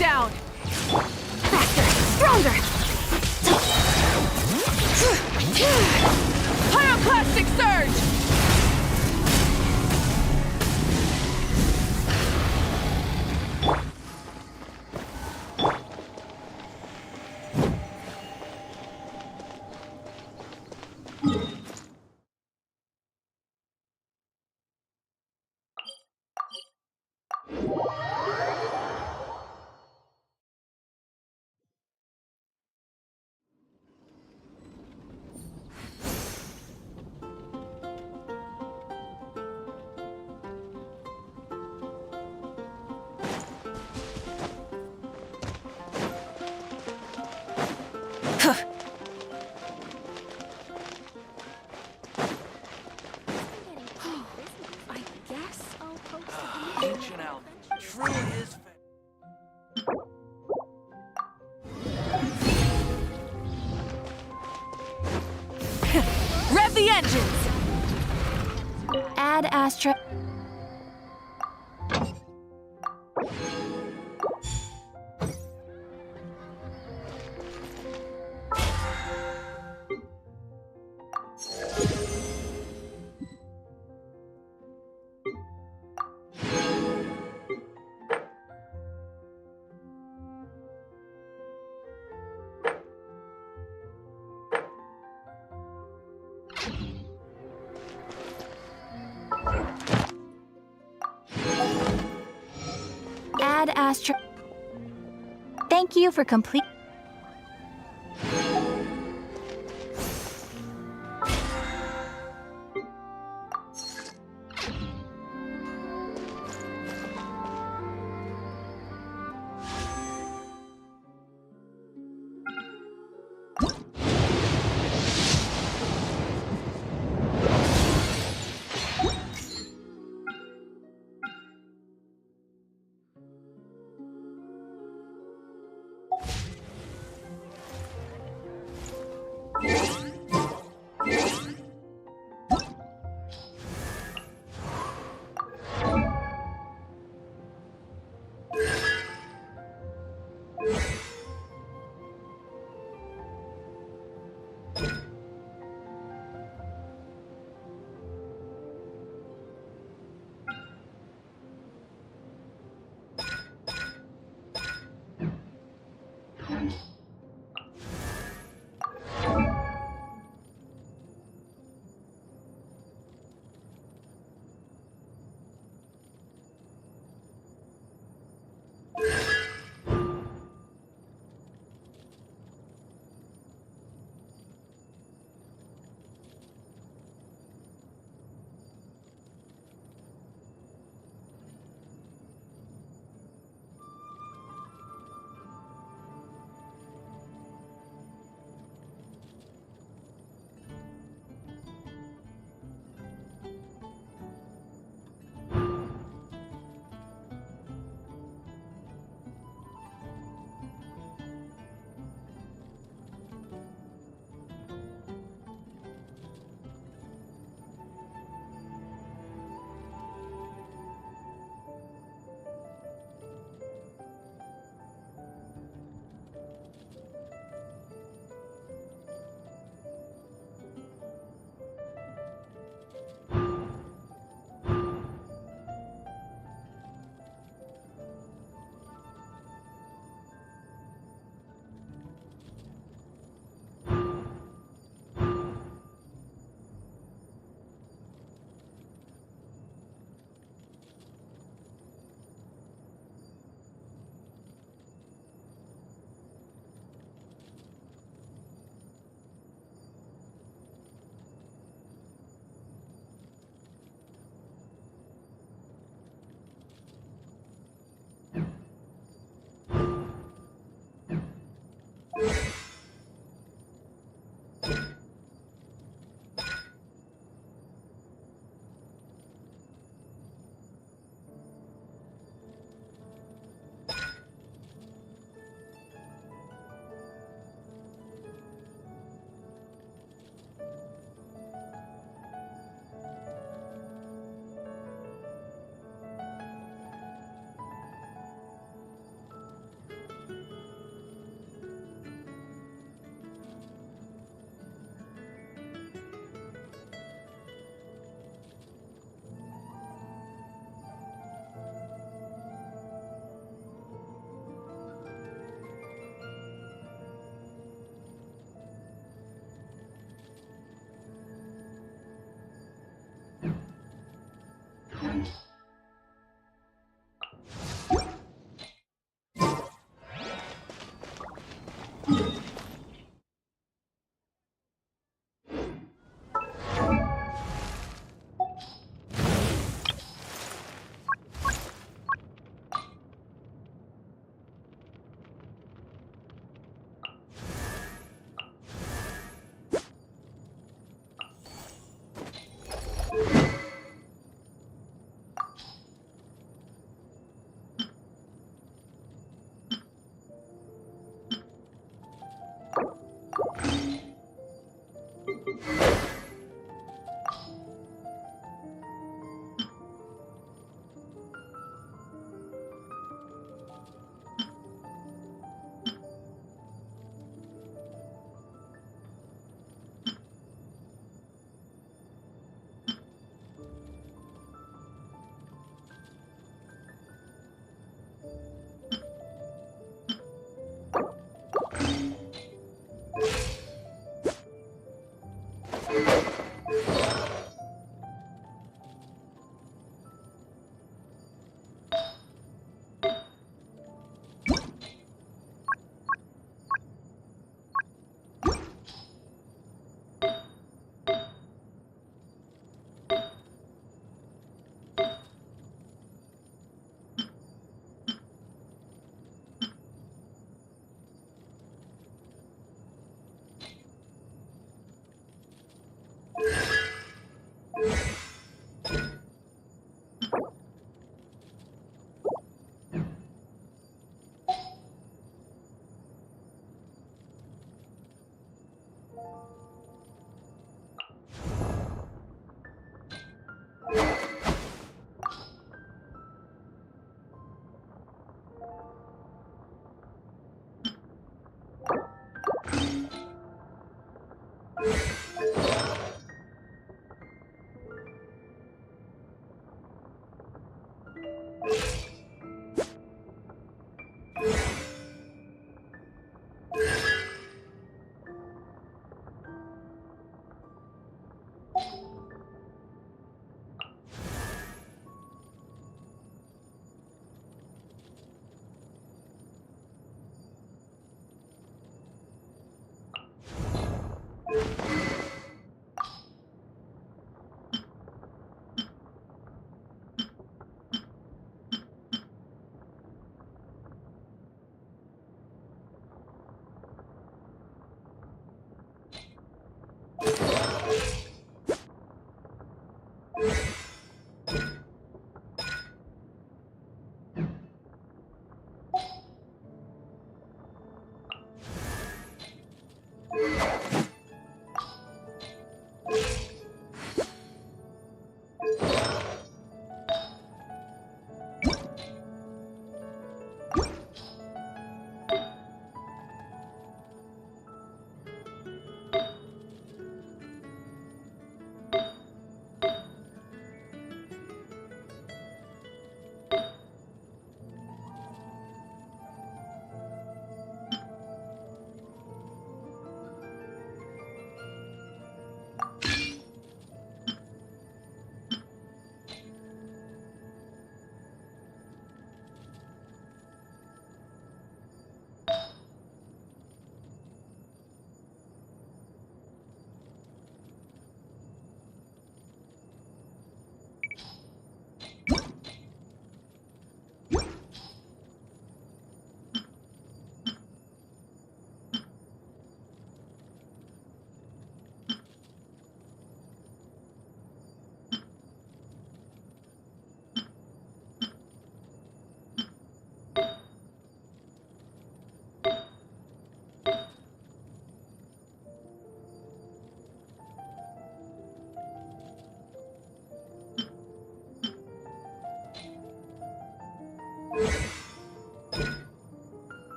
down! Faster! Stronger! Pyroclastic surge! Ancient Alpha truly is. Rev the engines! Add Astra. Add Astra. Thank you for complete.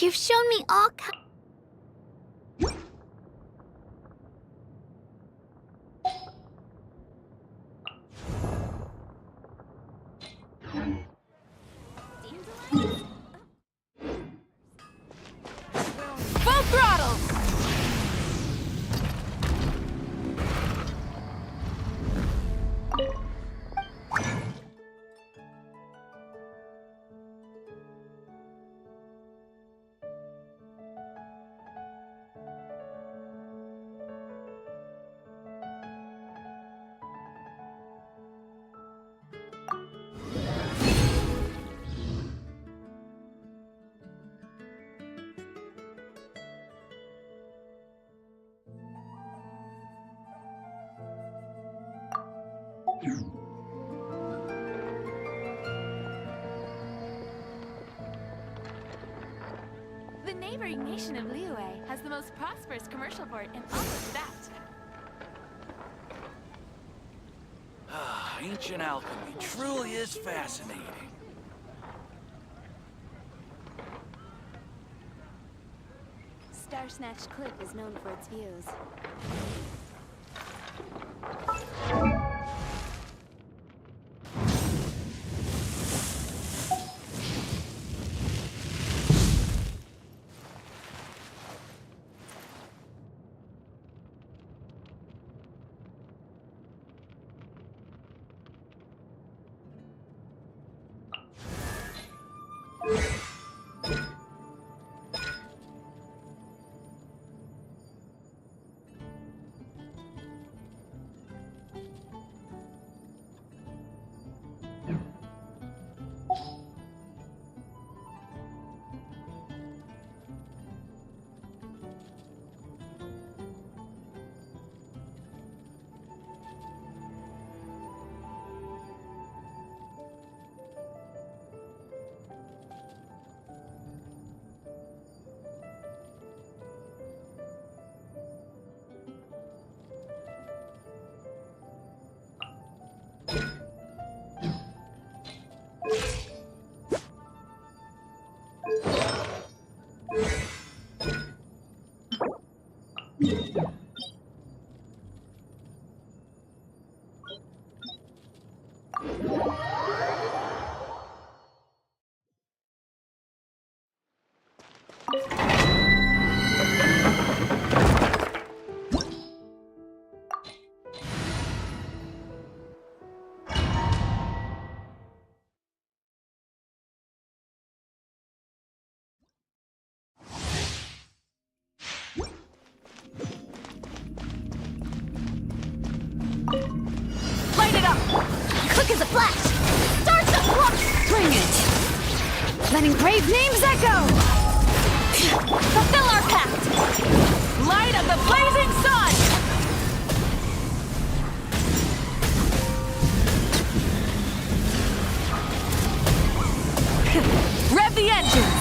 You've shown me all kinds. Full throttle! The neighboring nation of Liyue has the most prosperous commercial port in all of that. Ancient alchemy truly is fascinating. Star Snatch Cliff is known for its views. Light it up! Quick as a flash! Start the clock! Bring it! Let engraved names echo! Fulfill our pact! Light of the blazing sun! Rev the engines!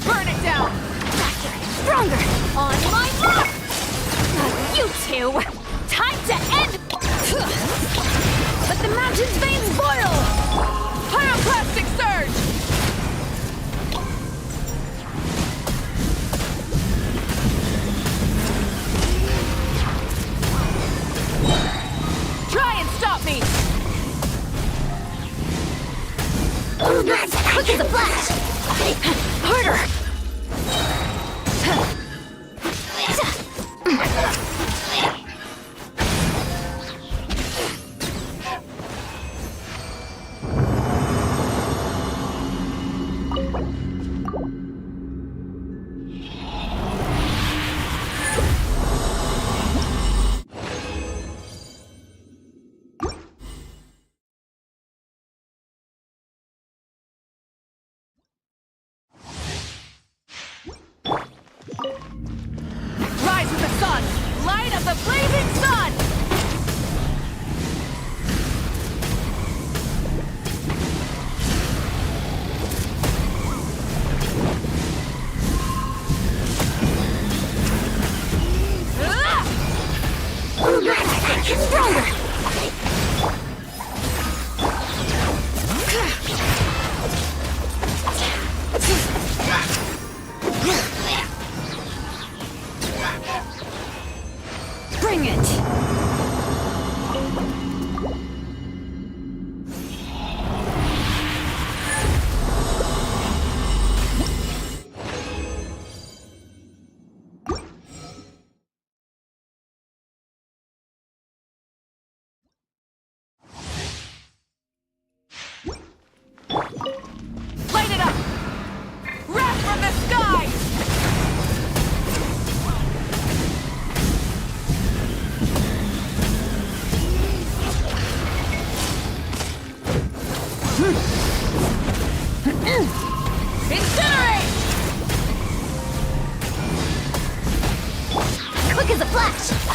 Burn it down! Faster! Stronger! On my mark! You two! Time to end! Let the mountain's veins boil! Pyroclastic surge! Try and stop me! Quick as a flash! Harder! Rise with the sun! Light of the blazing sun! Stronger! Bring it!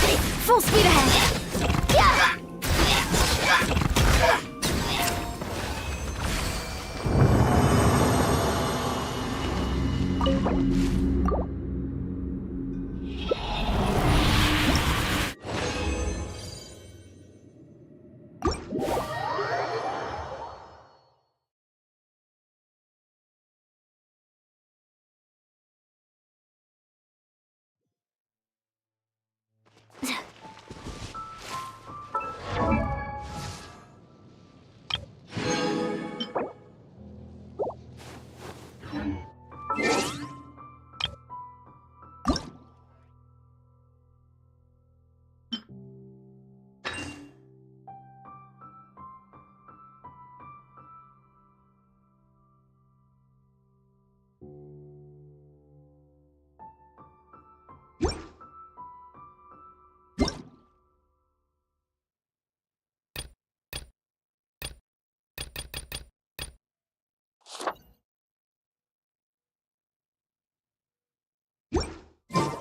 Full speed ahead! Yeah!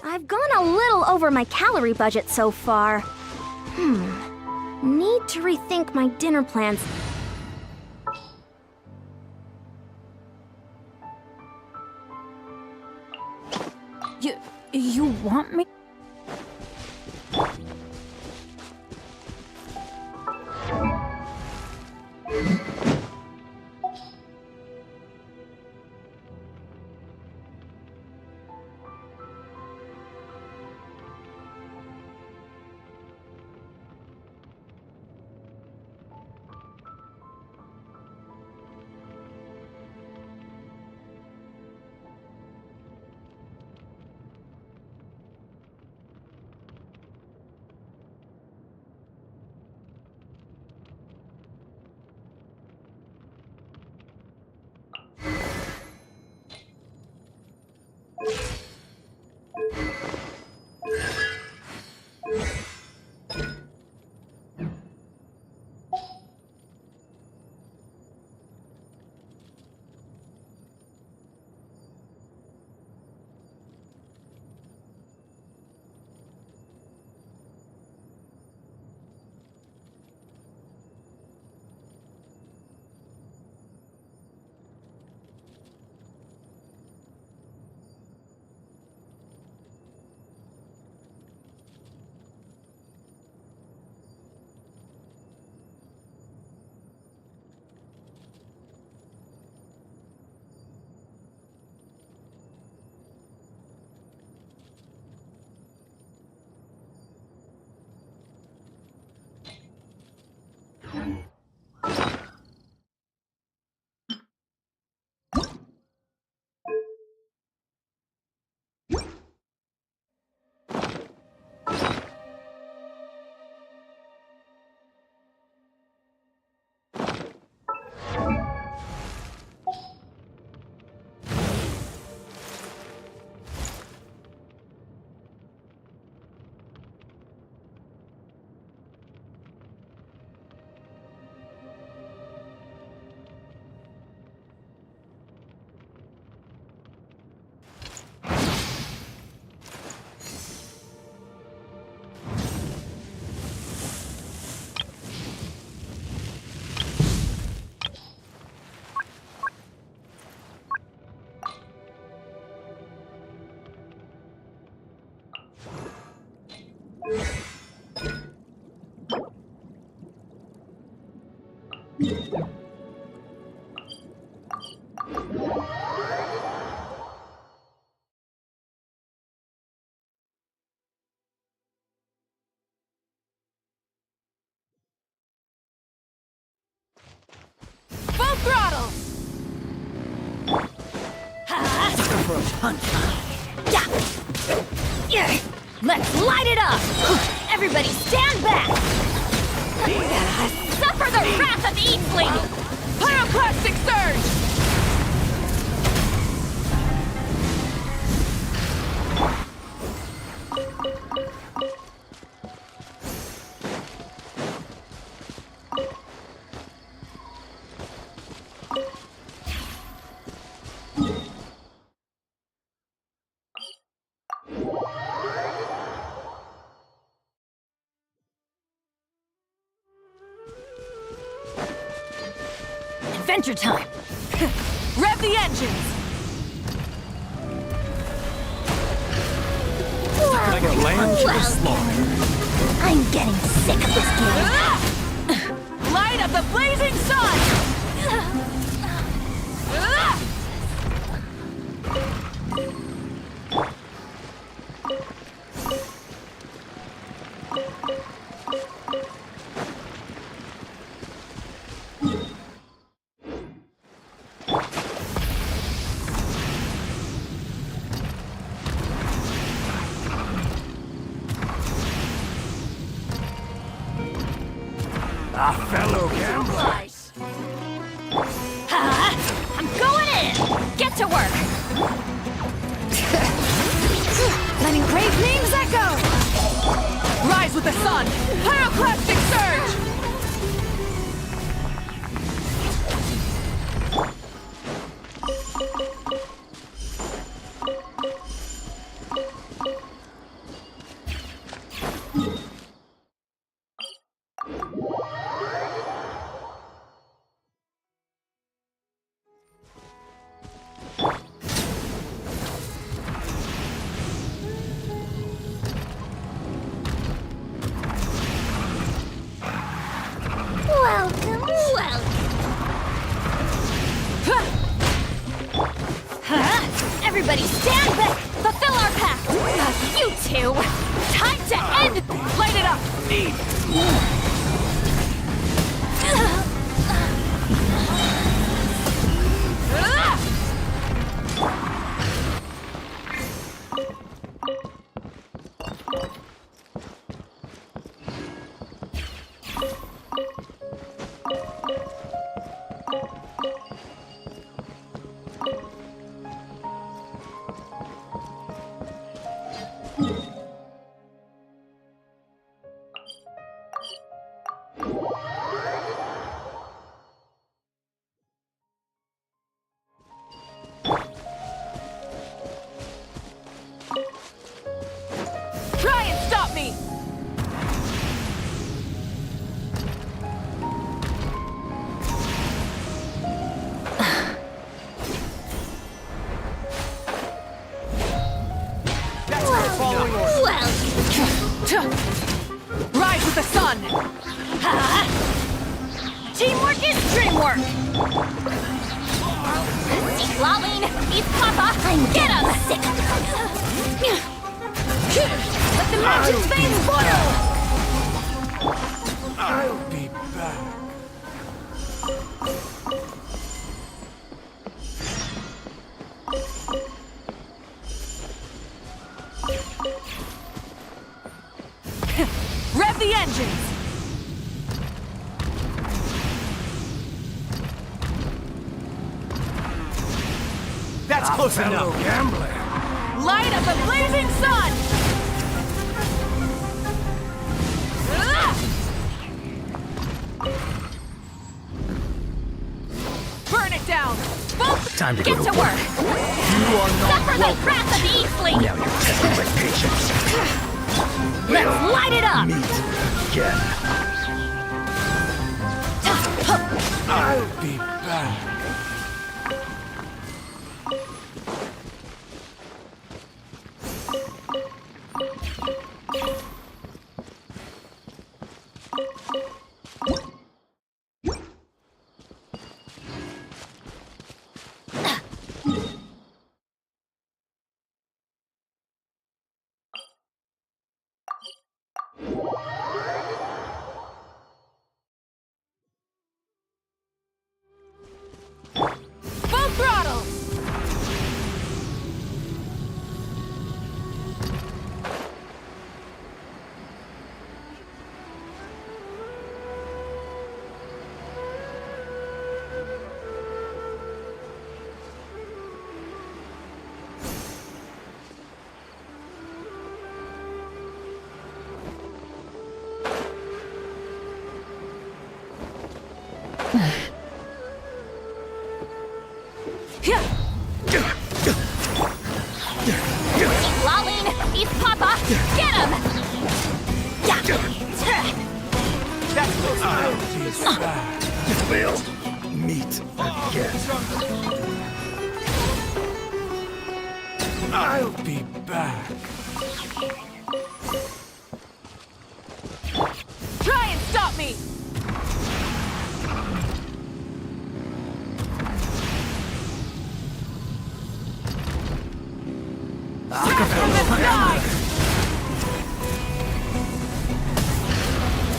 I've gone a little over my calorie budget so far. Need to rethink my dinner plans. You want me? Full throttle! Sucker for a punch. Yeah. Let's light it up! Everybody stand back! Suffer the wrath of Eatling! Pyroclastic surge! Adventure time! Rev the engines! Like a lamb to the slaughter. I'm getting sick of this game. Light of the blazing sun! A fellow gambler. I'm going in! Get to work! Letting brave names echo! Rise with the sun! Pyroclastic surge! Welcome, welcome! Everybody stand back! Fulfill our pact! You two! Time to end! Light it up! Try and stop me! That's my following order. Rise with the sun! Teamwork is dreamwork! See Lolene, he's Papa! Get him! Sick! Let the magic's veins boil! I'll be back. Rev the engines! That's close enough. Gambler. Light of the blazing sun! Burn it down! Both Time to Get go to to work! You are not Suffer the welcome. wrath of the Eastling! Now you're testing my patience. Let's light it up! Meet again. I'll be back. Full throttle! Lolene, he's Papa! Get him! That's close enough. You failed. meet Again. I'll be back. Try and stop me! From the sky!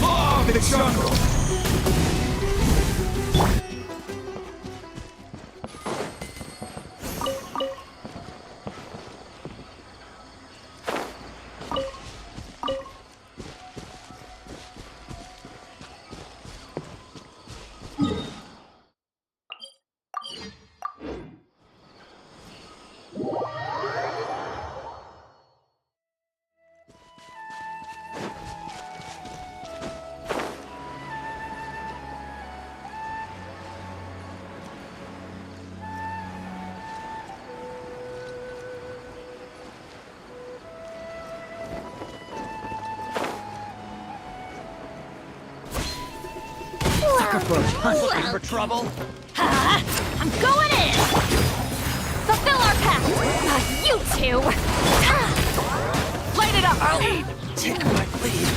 Oh, the jungle. Looking for trouble? I'm going in! Fulfill our pact! You two! Light it up! Take my lead.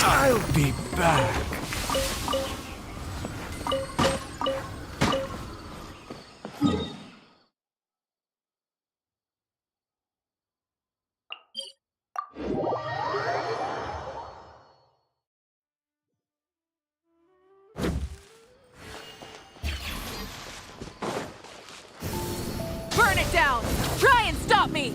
I'll be back. Burn it down! Try and stop me!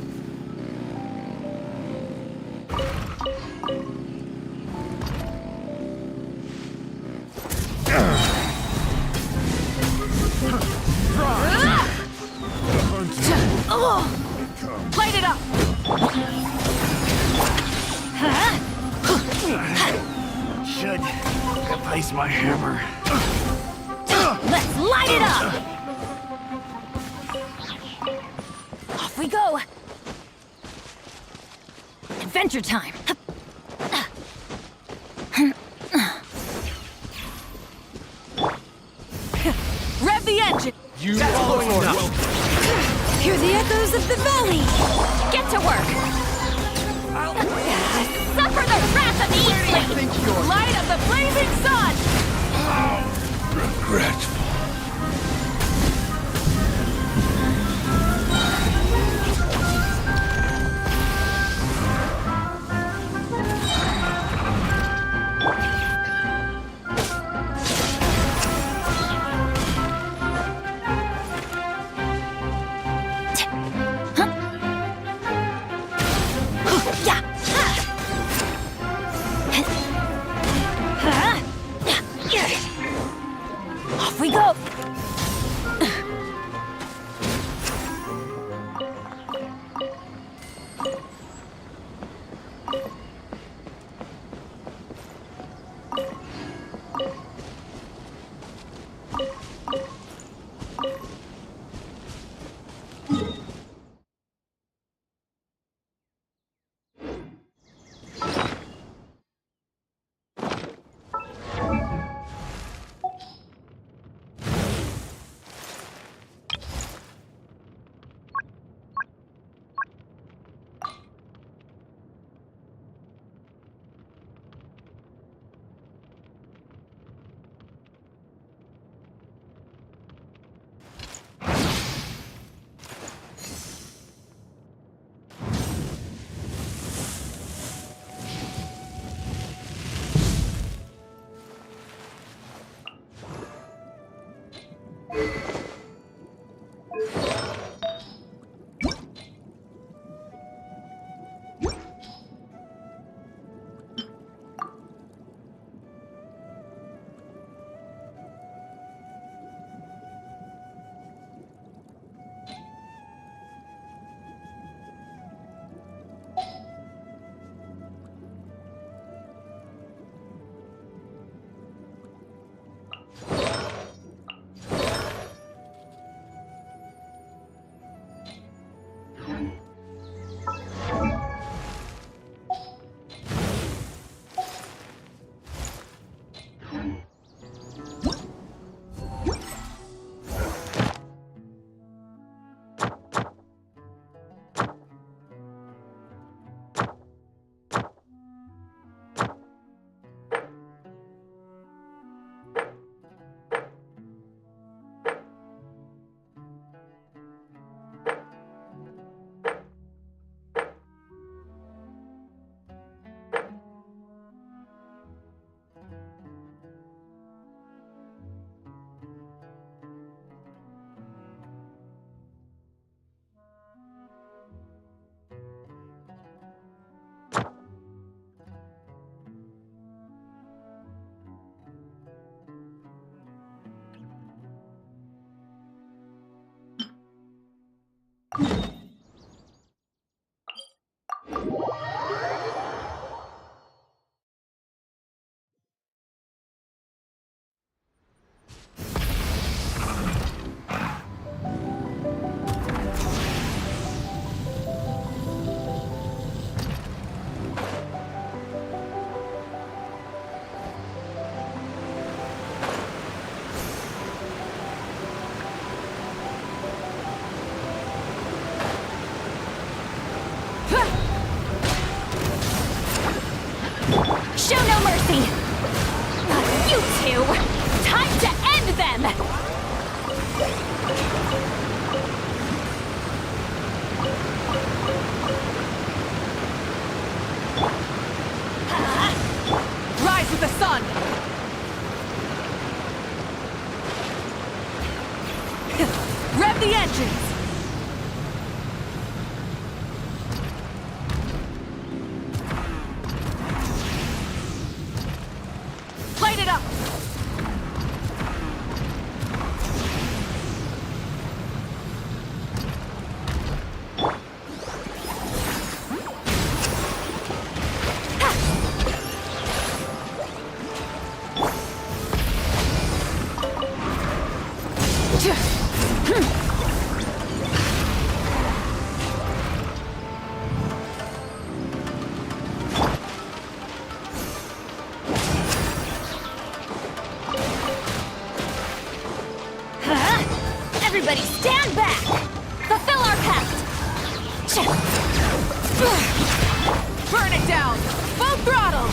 Light it up! Should replace my hammer. Let's light it up! Off we go! Adventure time! Rev the engine! You all enough. Hear the echoes of the valley! Get to work! Suffer the wrath of the Eastling! Light of the blazing sun! Regretful. Yeah! Show no mercy! You two! Time to end them! Rise with the sun! Rev the engines! Light it up! Everybody stand back! Fulfill our pact! Burn it down! Full throttle!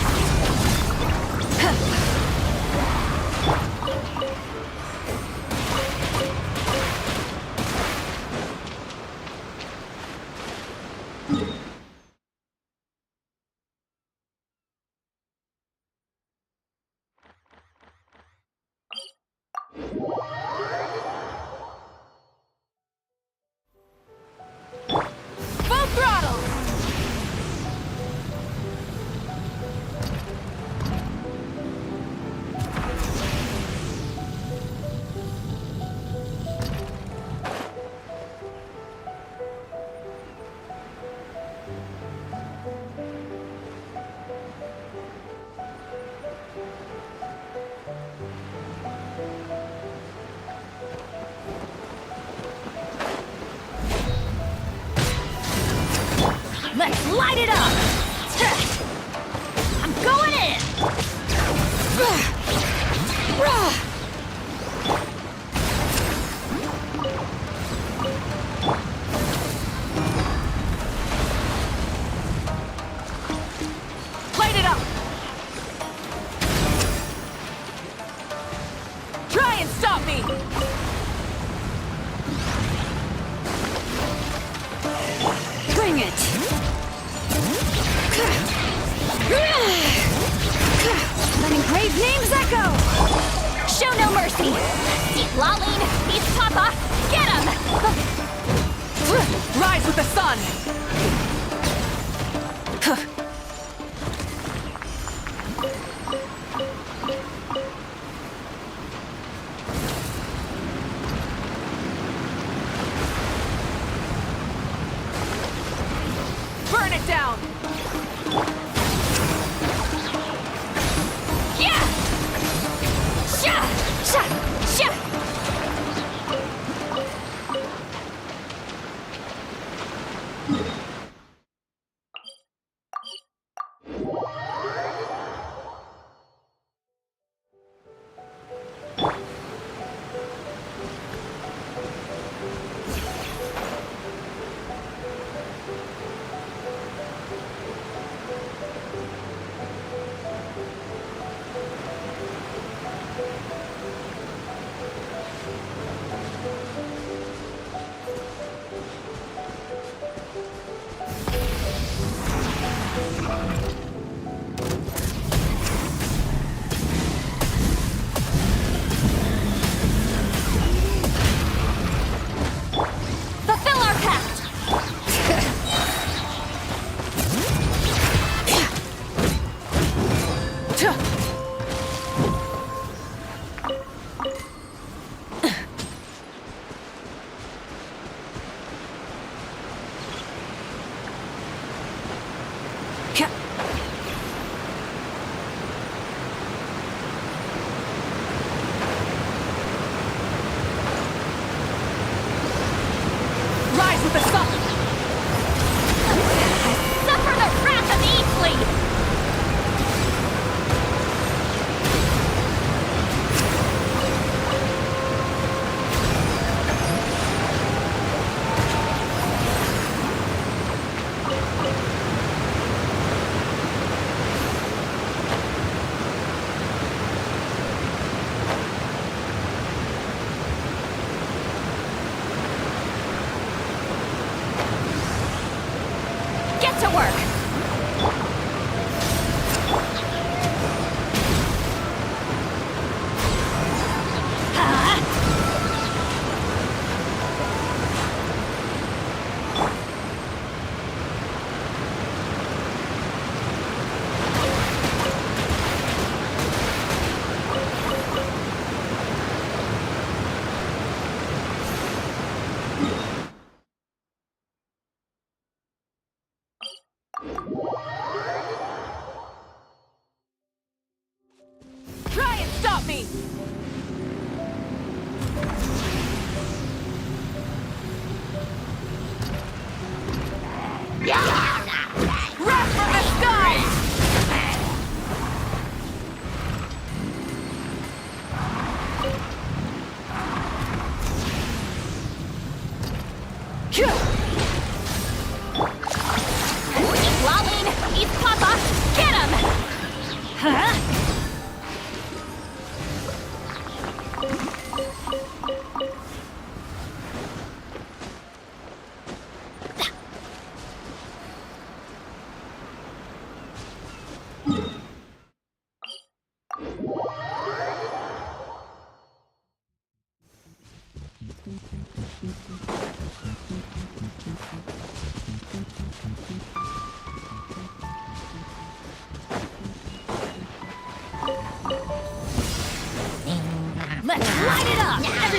Full throttle! Let's light it up! I'm going in! Light it up! Try and stop me! Bring it! Letting grave names echo! Show no mercy! Deep Laline, Beast Papa, get him! Rise with the sun! Burn it down! Yeah! Sha! Sha! Sha!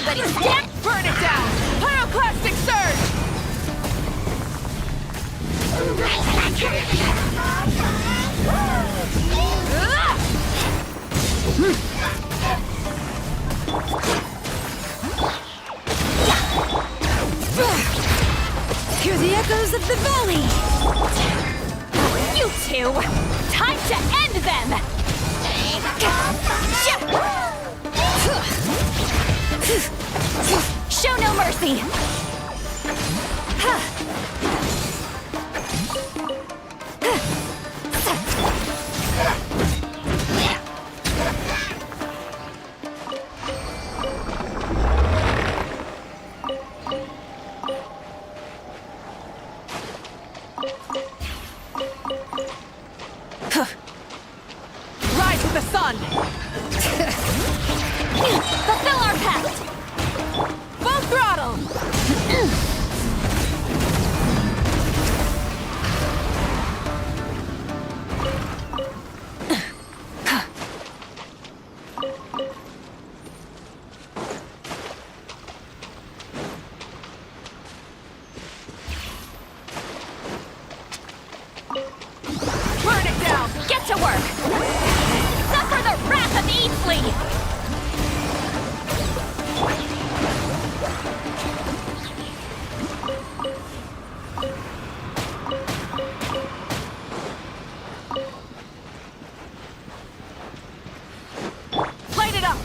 Everybody stand! Burn it down! Pyroclastic surge! Hear the echoes of the valley! You two! Time to end them! Show no mercy! Rise with the sun! Fulfill our pact! Full throttle! Burn it down! Get to work! Suffer the wrath of Eatsley! Light it up!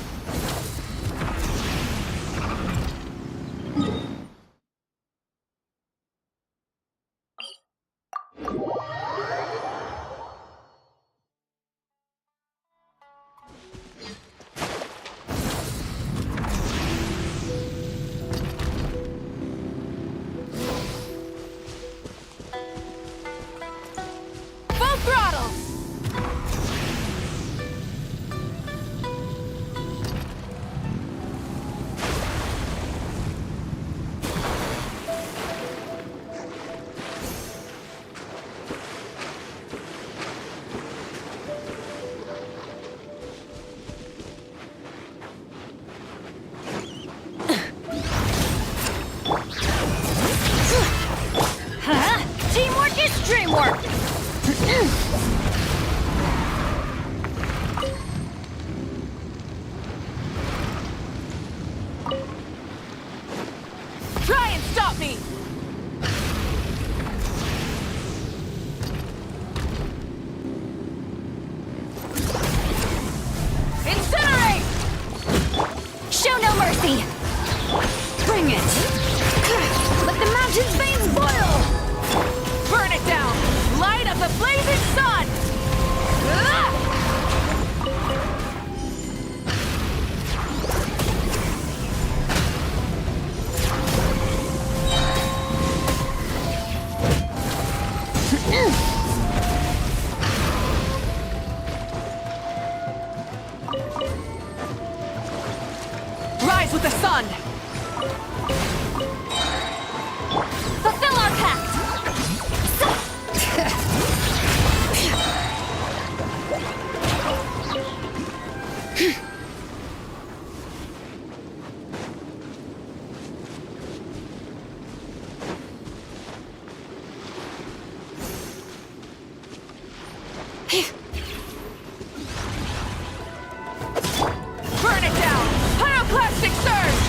Full throttle! Huh? Teamwork is dreamwork! Try and stop me! Incinerate! Show no mercy! Bring it! Let the mountain's veins boil! Burn it down! Light of the blazing sun! Ah! Rise with the sun! Fulfill our pact! Burn it down! Pyroclastic surge!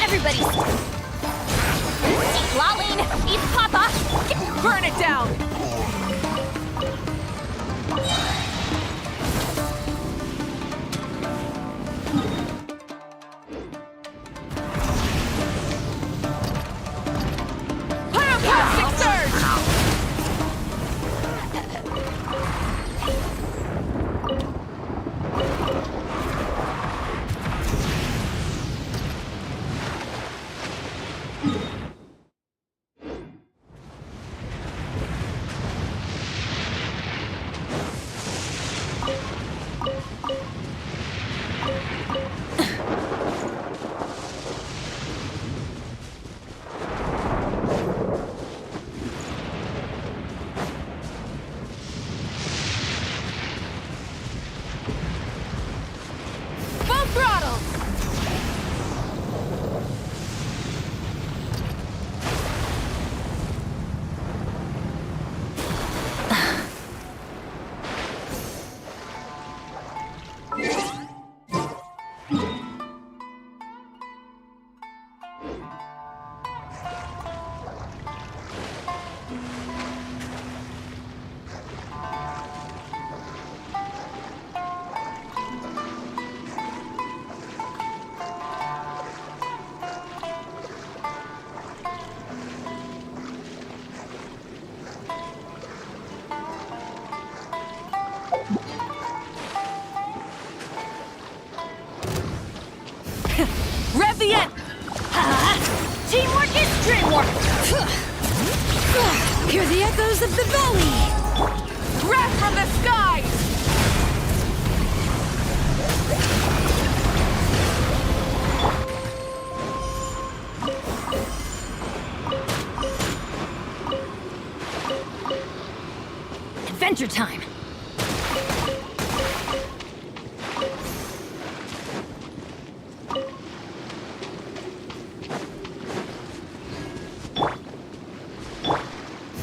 Everybody's... Lolling! Eat Papa! Burn it down! Pyroclastic surge! Full throttle! Rev the end! Teamwork is dreamwork! Hear the echoes of the valley! Breath from the skies! Adventure time!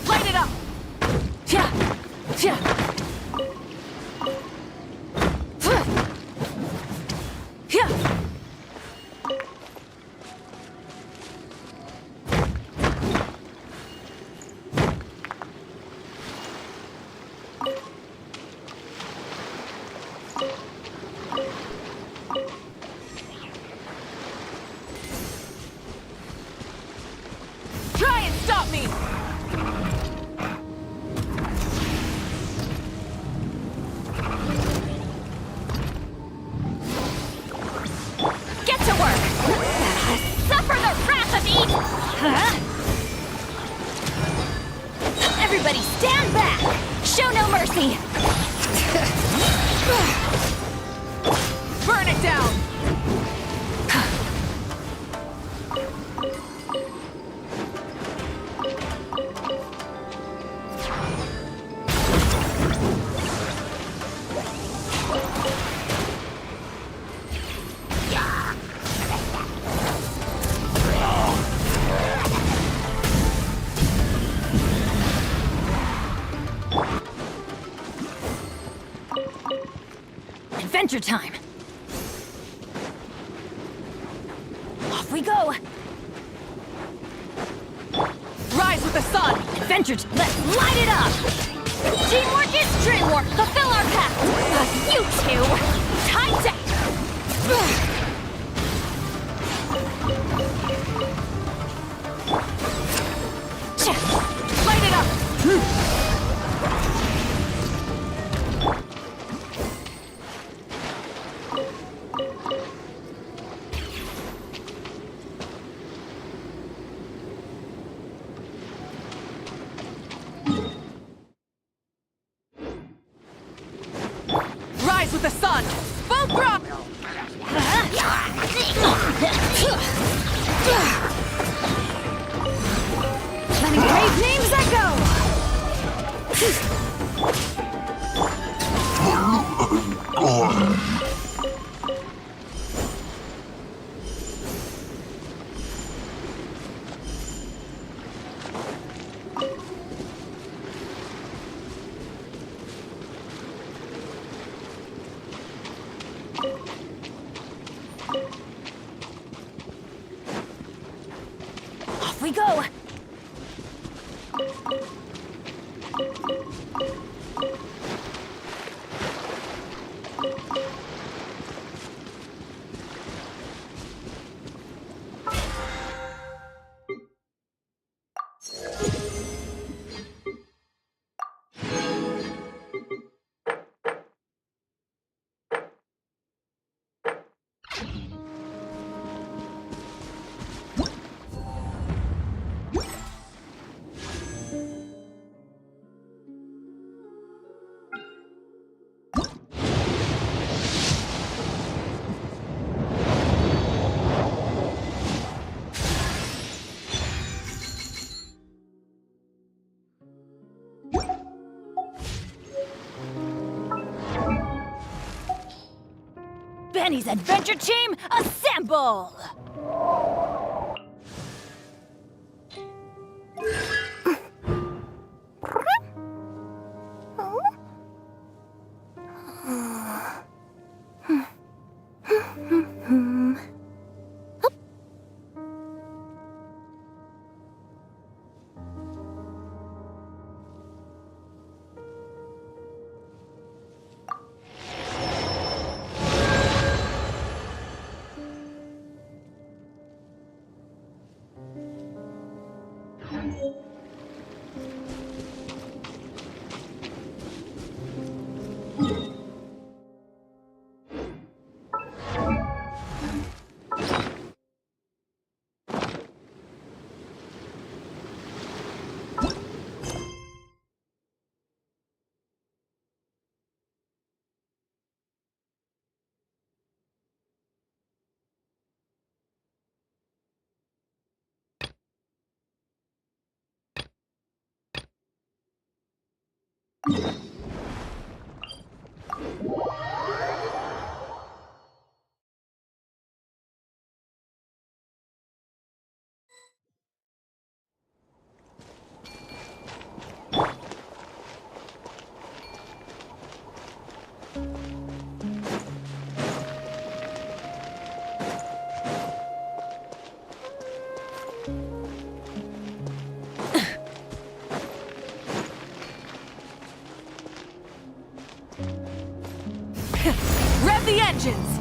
Light it up! Yeah! Yeah! Yeah! Try and stop me! Get to work! Suffer the wrath of Eden! Everybody stand back! Show no mercy! Burn it down! Adventure time! Off we go! Rise with the sun! Adventure let's light it up! Teamwork is dreamwork! Fulfill our pact! You two! Time to... Light it up! Rise with the sun! Full throttle! Letting brave names echo! Off we go! Benny's adventure team, assemble! Rev the engines!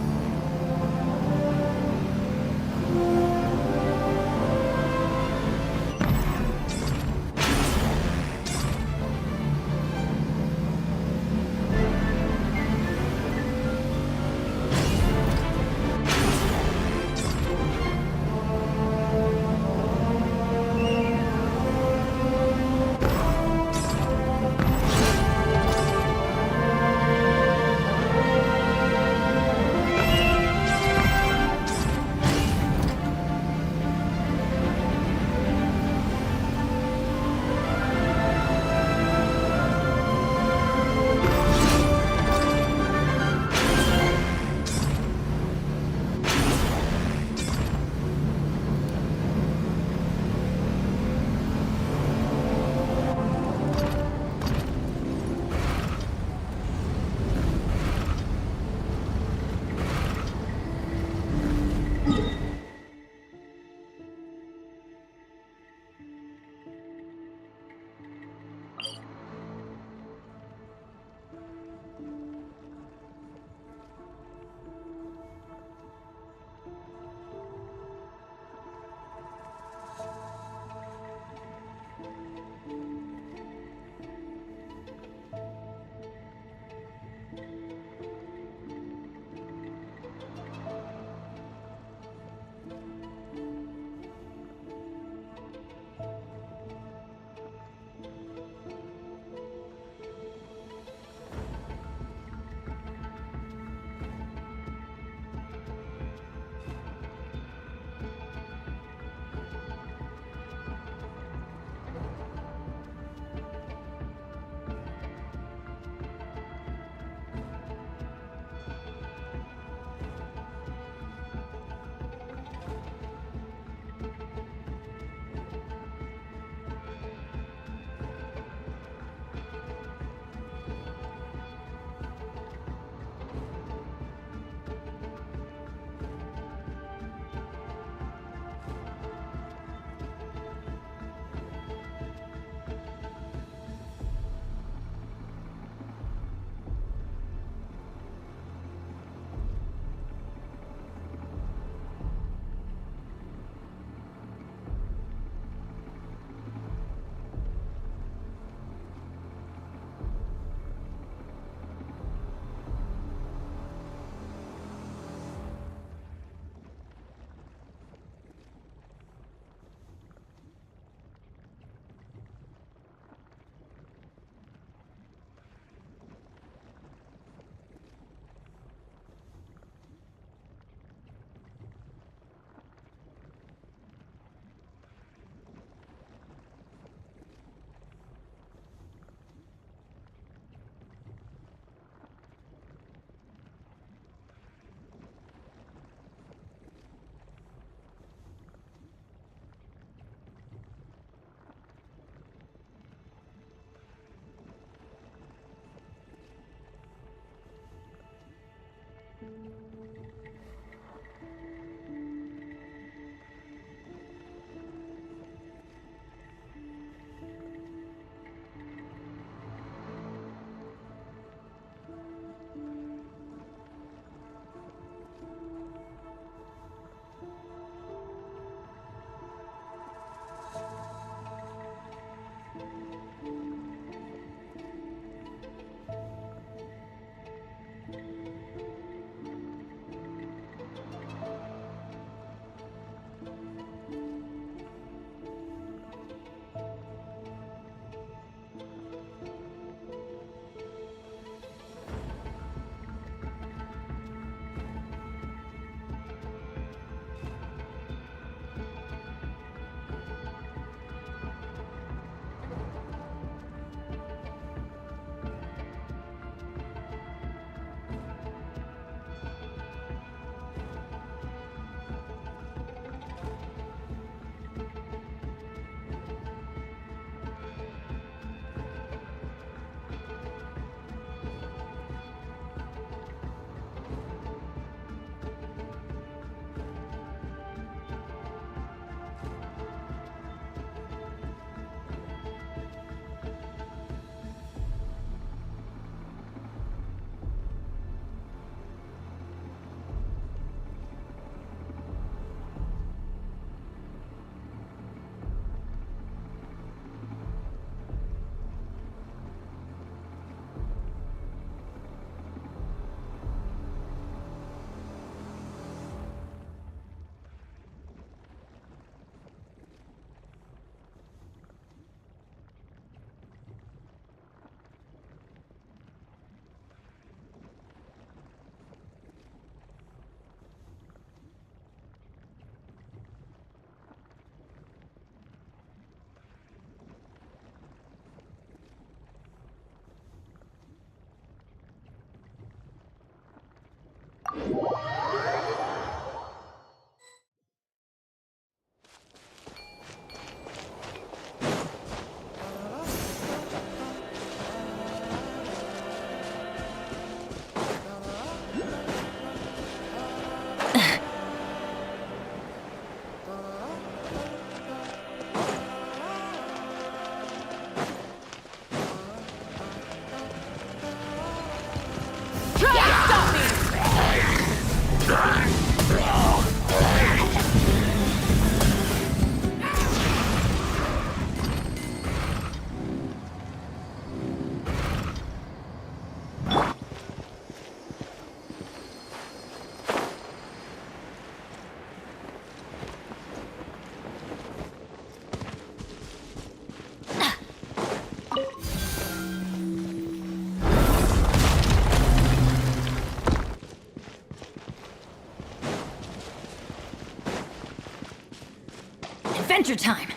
Adventure time!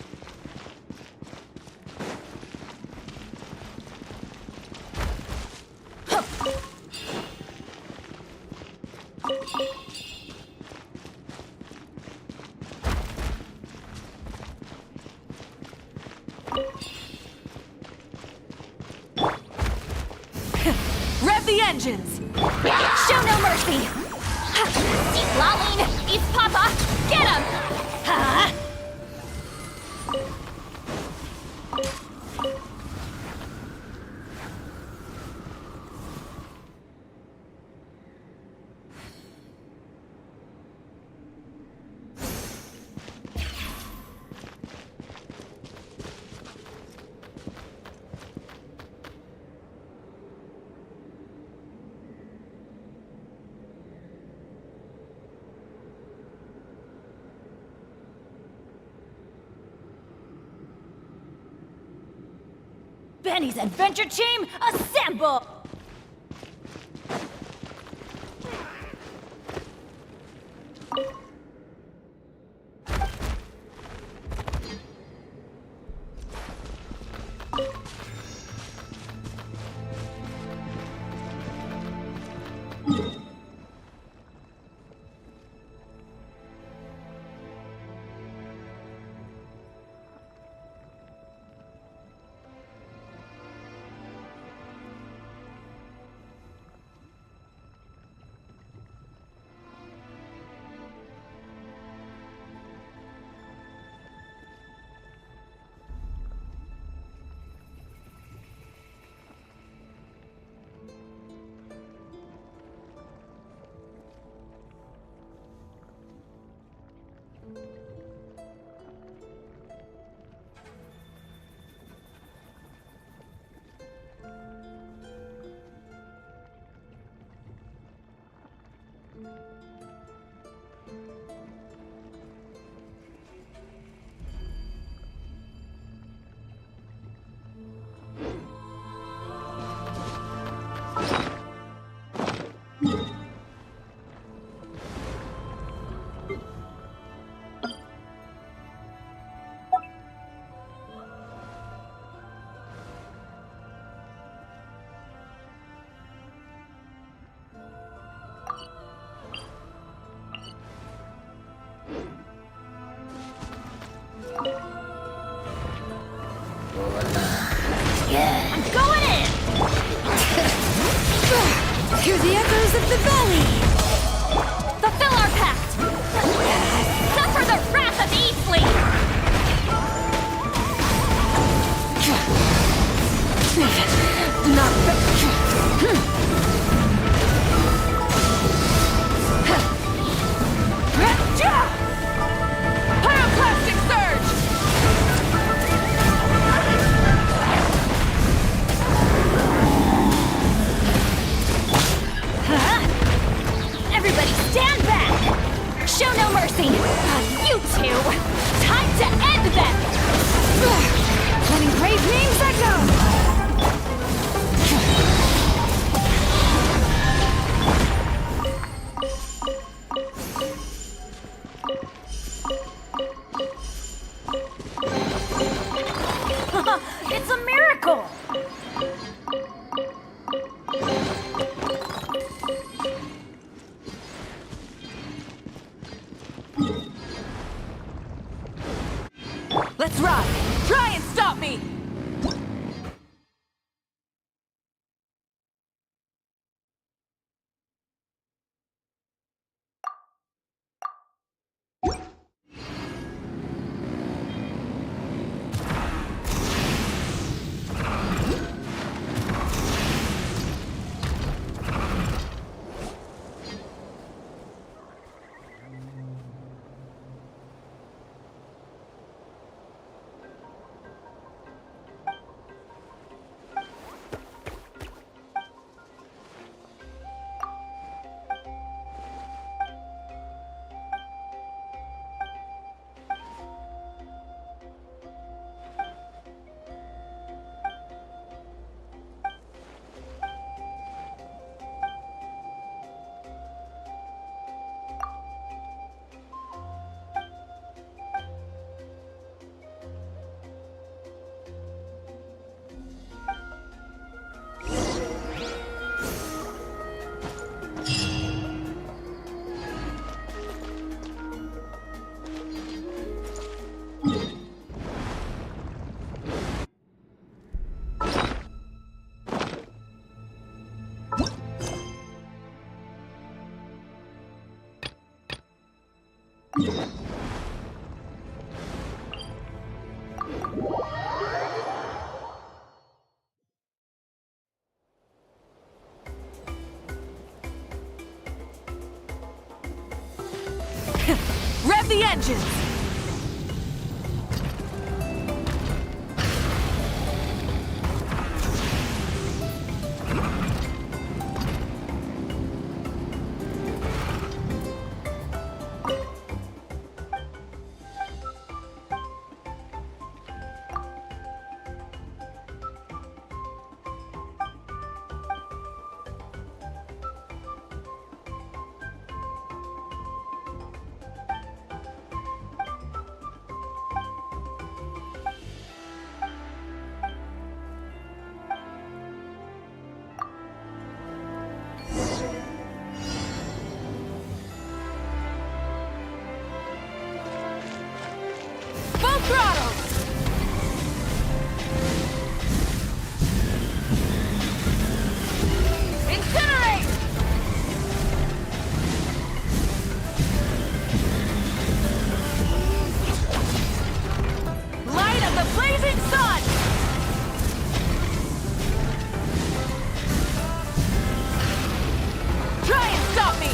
Rev the engines! Show no mercy! Eat Lolling! Eat Papa! Get him! Ha! Benny's adventure team, assemble! I'm going in! Hear the echoes of the valley! Fulfill our pact! Suffer the wrath of Eastleigh! Not Pyroclastic surge! Let's ride! Try and stop me! Rev the engines! Full throttle! Incinerate! Light of the blazing sun! Try and stop me!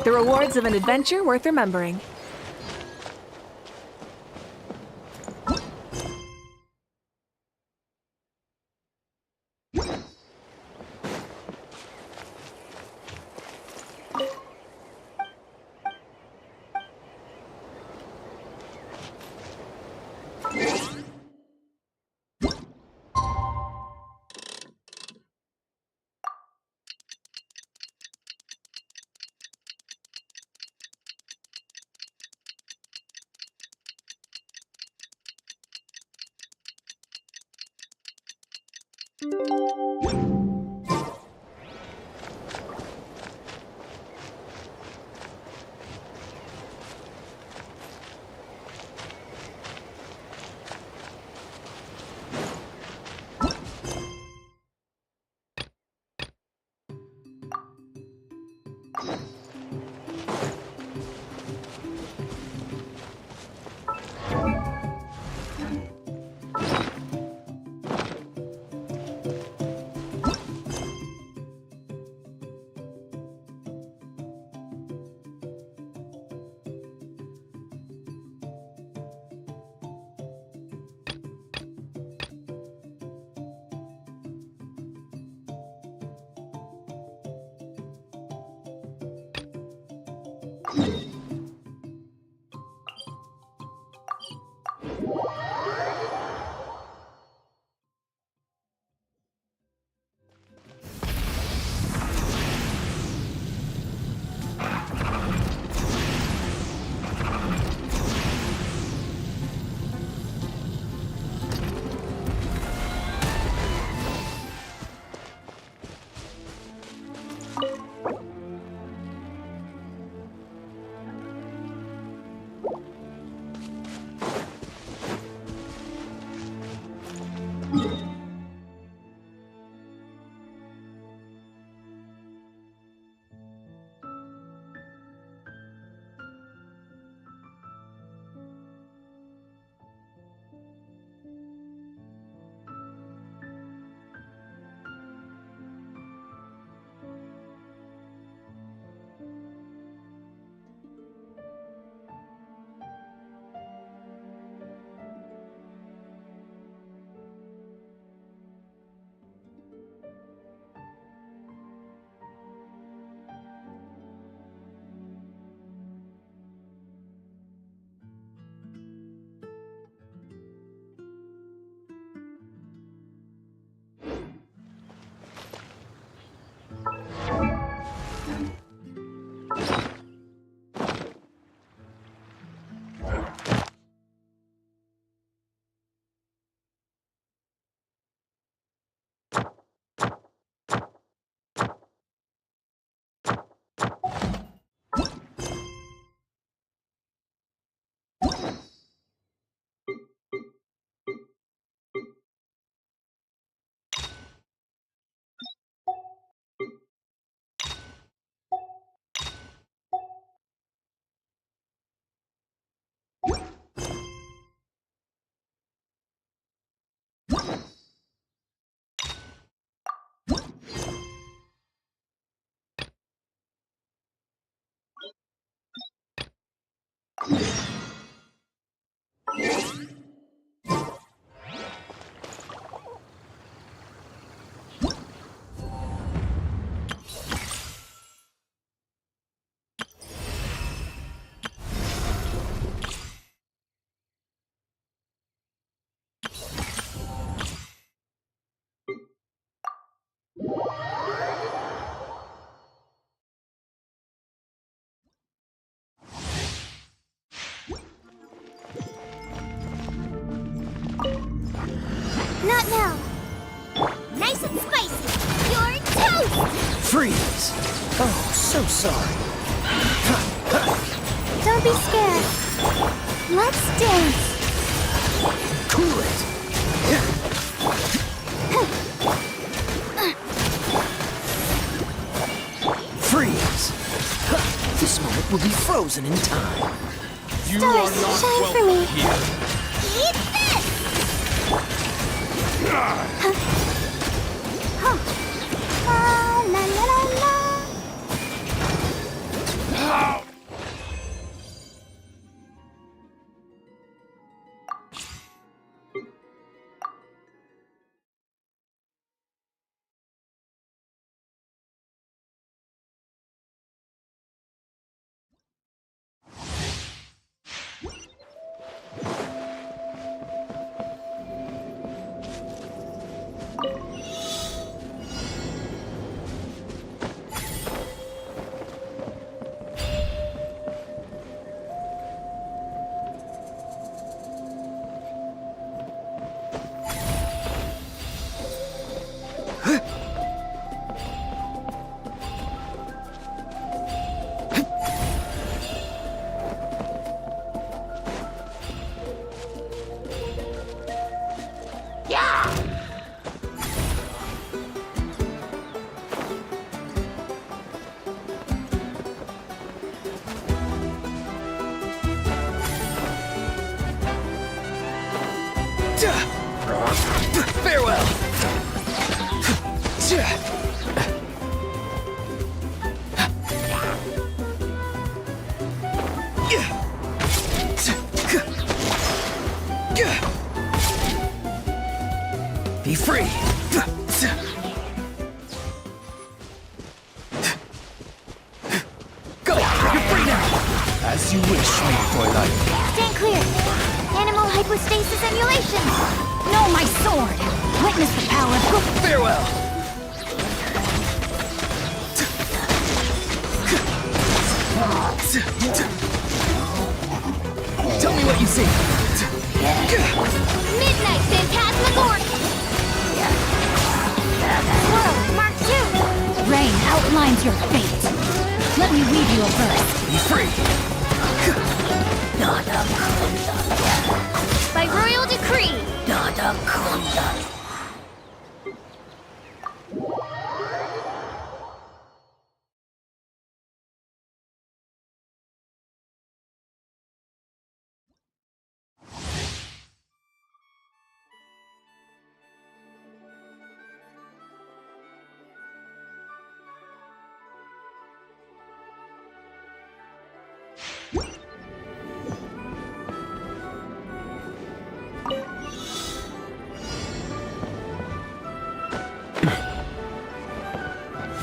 The rewards of an adventure worth remembering. Not now. Nice and spicy. You're toast! Freeze! Oh, so sorry. Don't be scared. Let's dance. Cool it! Freeze! This moment will be frozen in time. You Stars, are not shine for welcome me. here. Eat this! La la la la. Farewell! Be free! Go! You're free now! As you wish, Fräulein. Stand clear. Animal hypostasis emulation. No, my sword. Witness the power of Farewell! Tell me what you see. Midnight Phantasmagoric. Swirl, Mark 2. Rain outlines your fate. Let me weave you a verse. Be free! By royal decree.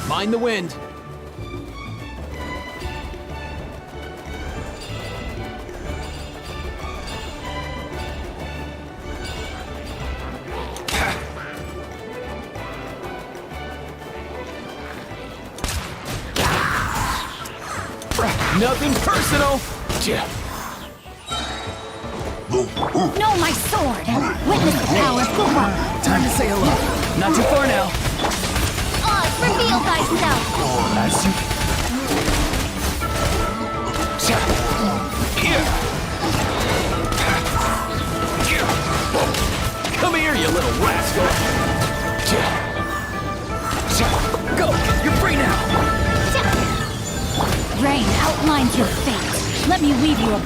Mind the wind. Nothing personal. No, my sword. Witness the power of Kuma. Time to say hello. Not too far now. Oz, reveal thyself. As you... Here! Come here, you little rascal! Go! You're free now! Rain outlines your fate. Let me weave you a...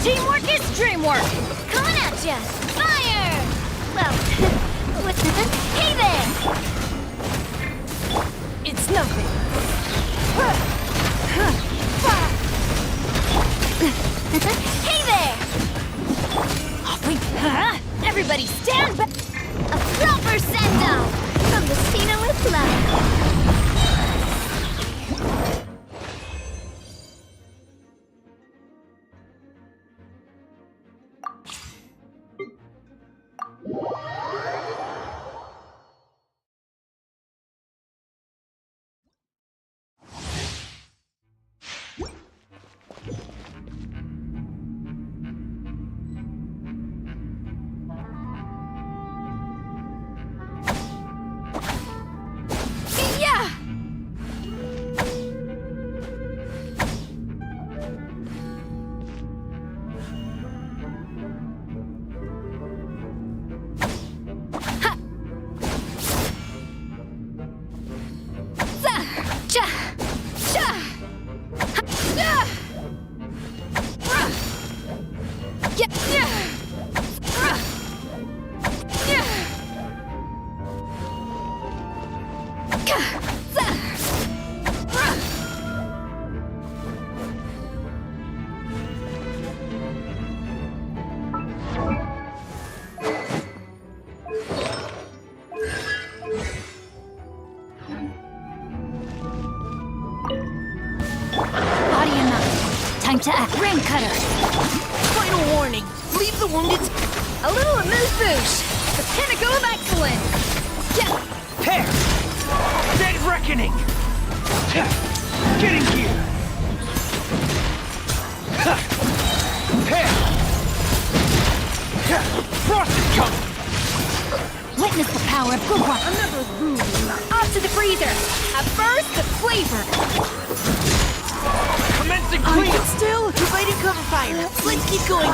Teamwork is dreamwork! Coming at ya! Fire! Well, what's this? Hey there! It's nothing. Body and mind. Time to act. Rain cutter. Final warning. Leave the wounded. A little amuse-bouche. The pinnacle of excellence. Yeah. Pair! Dead reckoning! Getting here! Pair! Frost is coming! Witness the power of good work. Another room. Off to the freezer. At first, the flavor. Commencing clean! Still, providing cover fire. Let's keep going.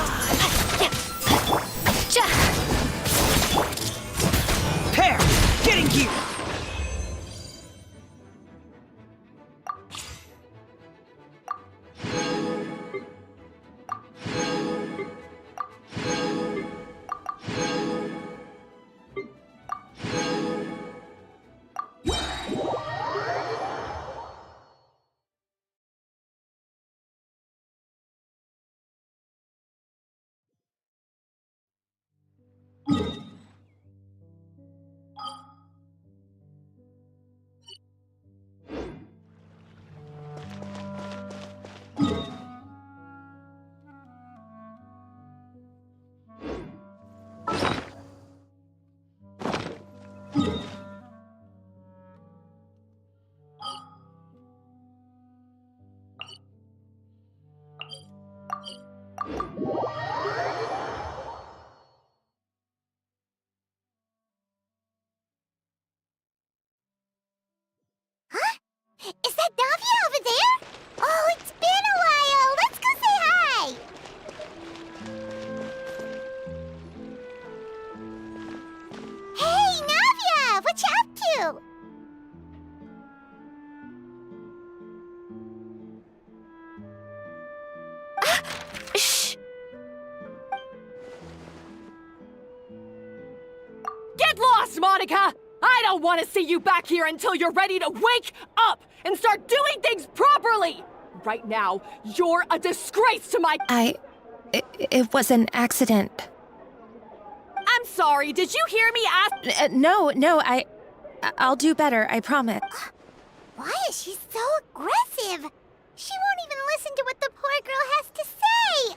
Pair! Getting here! Is that Navia over there? Oh, it's been a while. Let's go say hi. Hey, Navia, what you up to? Shh. Get lost, Monica! I don't want to see you back here until you're ready to wake up and start doing things properly! Right now, you're a disgrace to my— It was an accident. I'm sorry, did you hear me ask— No, I'll do better, I promise. Why is she so aggressive? She won't even listen to what the poor girl has to say.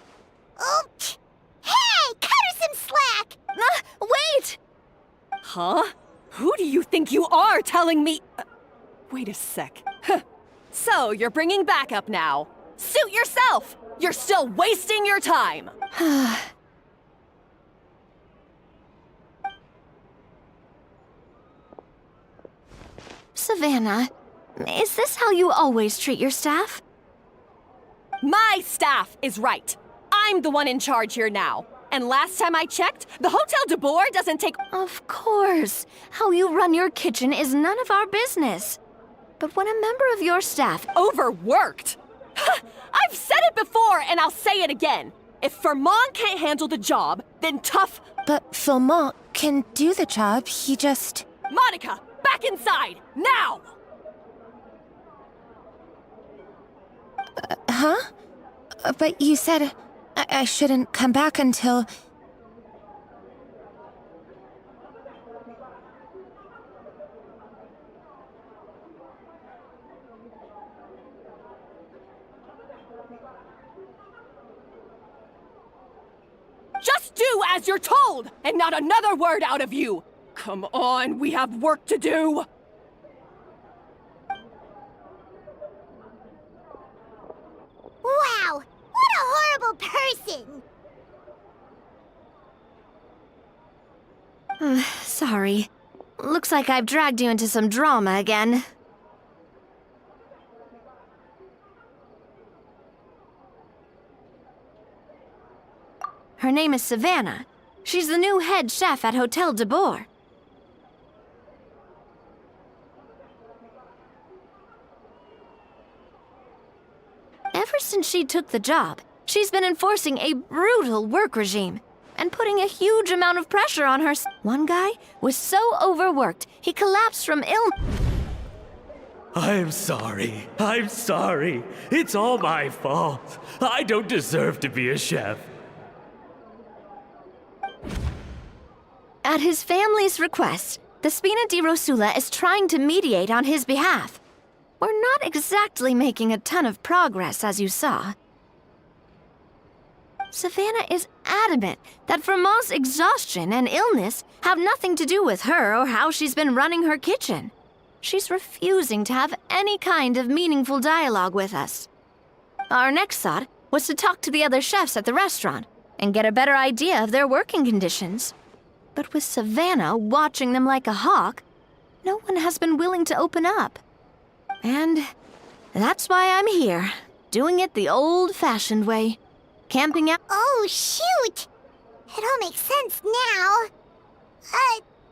Oh, hey, cut her some slack. Wait! Huh? Who do you think you are telling me— wait a sec. So, you're bringing backup now. Suit yourself! You're still wasting your time! Savannah, is this how you always treat your staff? My staff is right. I'm the one in charge here now. And last time I checked, the Hotel de Boer doesn't take— Of course. How you run your kitchen is none of our business. But when a member of your staff— overworked. I've said it before and I'll say it again. If Farmeando can't handle the job, then tough— But Farmeando can do the job, he just... Monica, back inside, now! Huh? But you said I shouldn't come back until... Just do as you're told, and not another word out of you! Come on, we have work to do! Wow, what a horrible person. Sorry. Looks like I've dragged you into some drama again. Her name is Savannah. She's the new head chef at Hotel de Boer. Ever since she took the job, she's been enforcing a brutal work regime and putting a huge amount of pressure on her. One guy was so overworked, he collapsed from I'm sorry. I'm sorry. It's all my fault. I don't deserve to be a chef. At his family's request, the Spina di Rosula is trying to mediate on his behalf. We're not exactly making a ton of progress, as you saw. Savannah is adamant that Vermont's exhaustion and illness have nothing to do with her or how she's been running her kitchen. She's refusing to have any kind of meaningful dialogue with us. Our next thought was to talk to the other chefs at the restaurant and get a better idea of their working conditions. But with Savannah watching them like a hawk, no one has been willing to open up. And that's why I'm here, doing it the old-fashioned way. Camping out. Oh, shoot! It all makes sense now.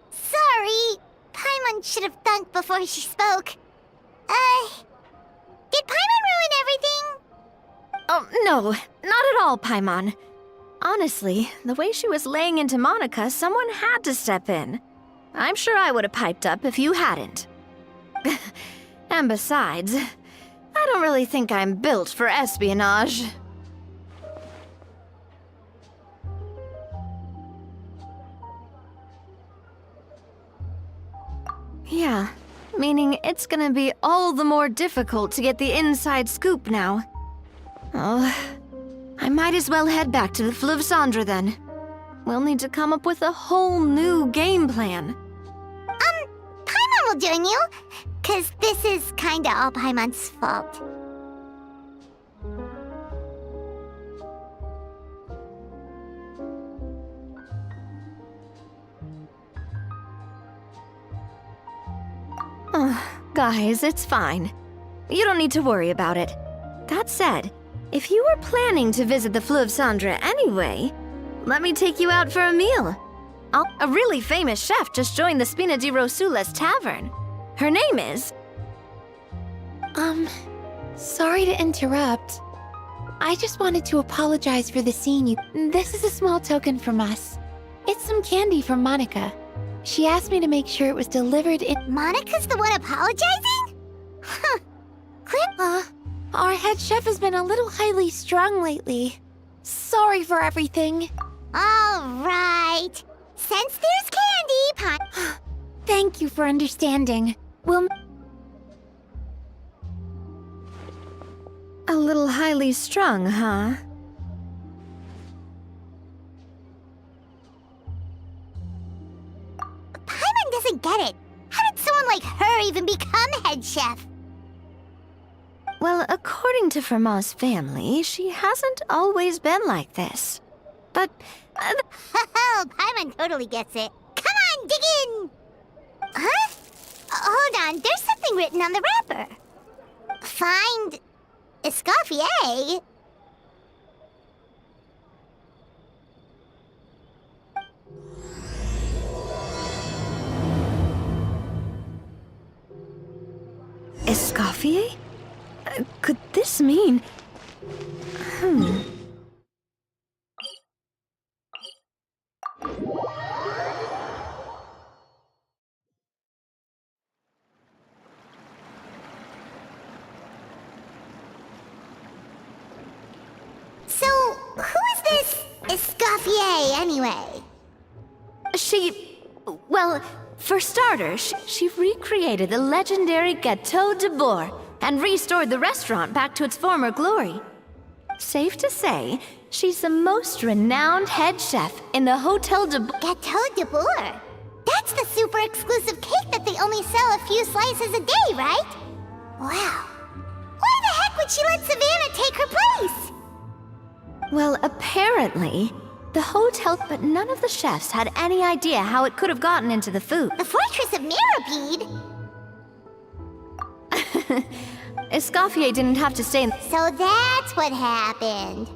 Sorry. Paimon should have thunked before she spoke. Did Paimon ruin everything? Oh, no, not at all, Paimon. Honestly, the way she was laying into Monica, someone had to step in. I'm sure I would have piped up if you hadn't. And besides, I don't really think I'm built for espionage. Yeah, meaning it's gonna be all the more difficult to get the inside scoop now. Oh, I might as well head back to the Fleuve Cendre then. We'll need to come up with a whole new game plan. Paimon will join you, 'cause this is kinda all Paimon's fault. Guys, it's fine. You don't need to worry about it. That said, if you were planning to visit the Fleuve Cendre anyway, let me take you out for a meal. A really famous chef just joined the Spina di Rosula's tavern. Her name is... Sorry to interrupt. I just wanted to apologize for the scene This is a small token from us. It's some candy from Monica. She asked me to make sure it was delivered in... Monica's the one apologizing? Huh. Our head chef has been a little highly strung lately. Sorry for everything. All right. Since there's candy, Thank you for understanding. We'll... A little highly strung, huh? Paimon doesn't get it. How did someone like her even become head chef? Well, according to Vermont's family, she hasn't always been like this. But... Oh, Paimon totally gets it. Come on, dig in! Huh? Hold on, there's something written on the wrapper. Find... Escoffier? Escoffier? Could this mean... So, who is this Escoffier, anyway? Well, for starters, she recreated the legendary Gâteau de Bourg and restored the restaurant back to its former glory. Safe to say, she's the most renowned head chef in the Hotel de Bourg. Gâteau de Bourg? That's the super exclusive cake that they only sell a few slices a day, right? Wow. Why the heck would she let Savannah take her place? Well, apparently, the hotel, but none of the chefs had any idea how it could have gotten into the food. The Fortress of Mirabede? Escoffier didn't have to stay in... So that's what happened.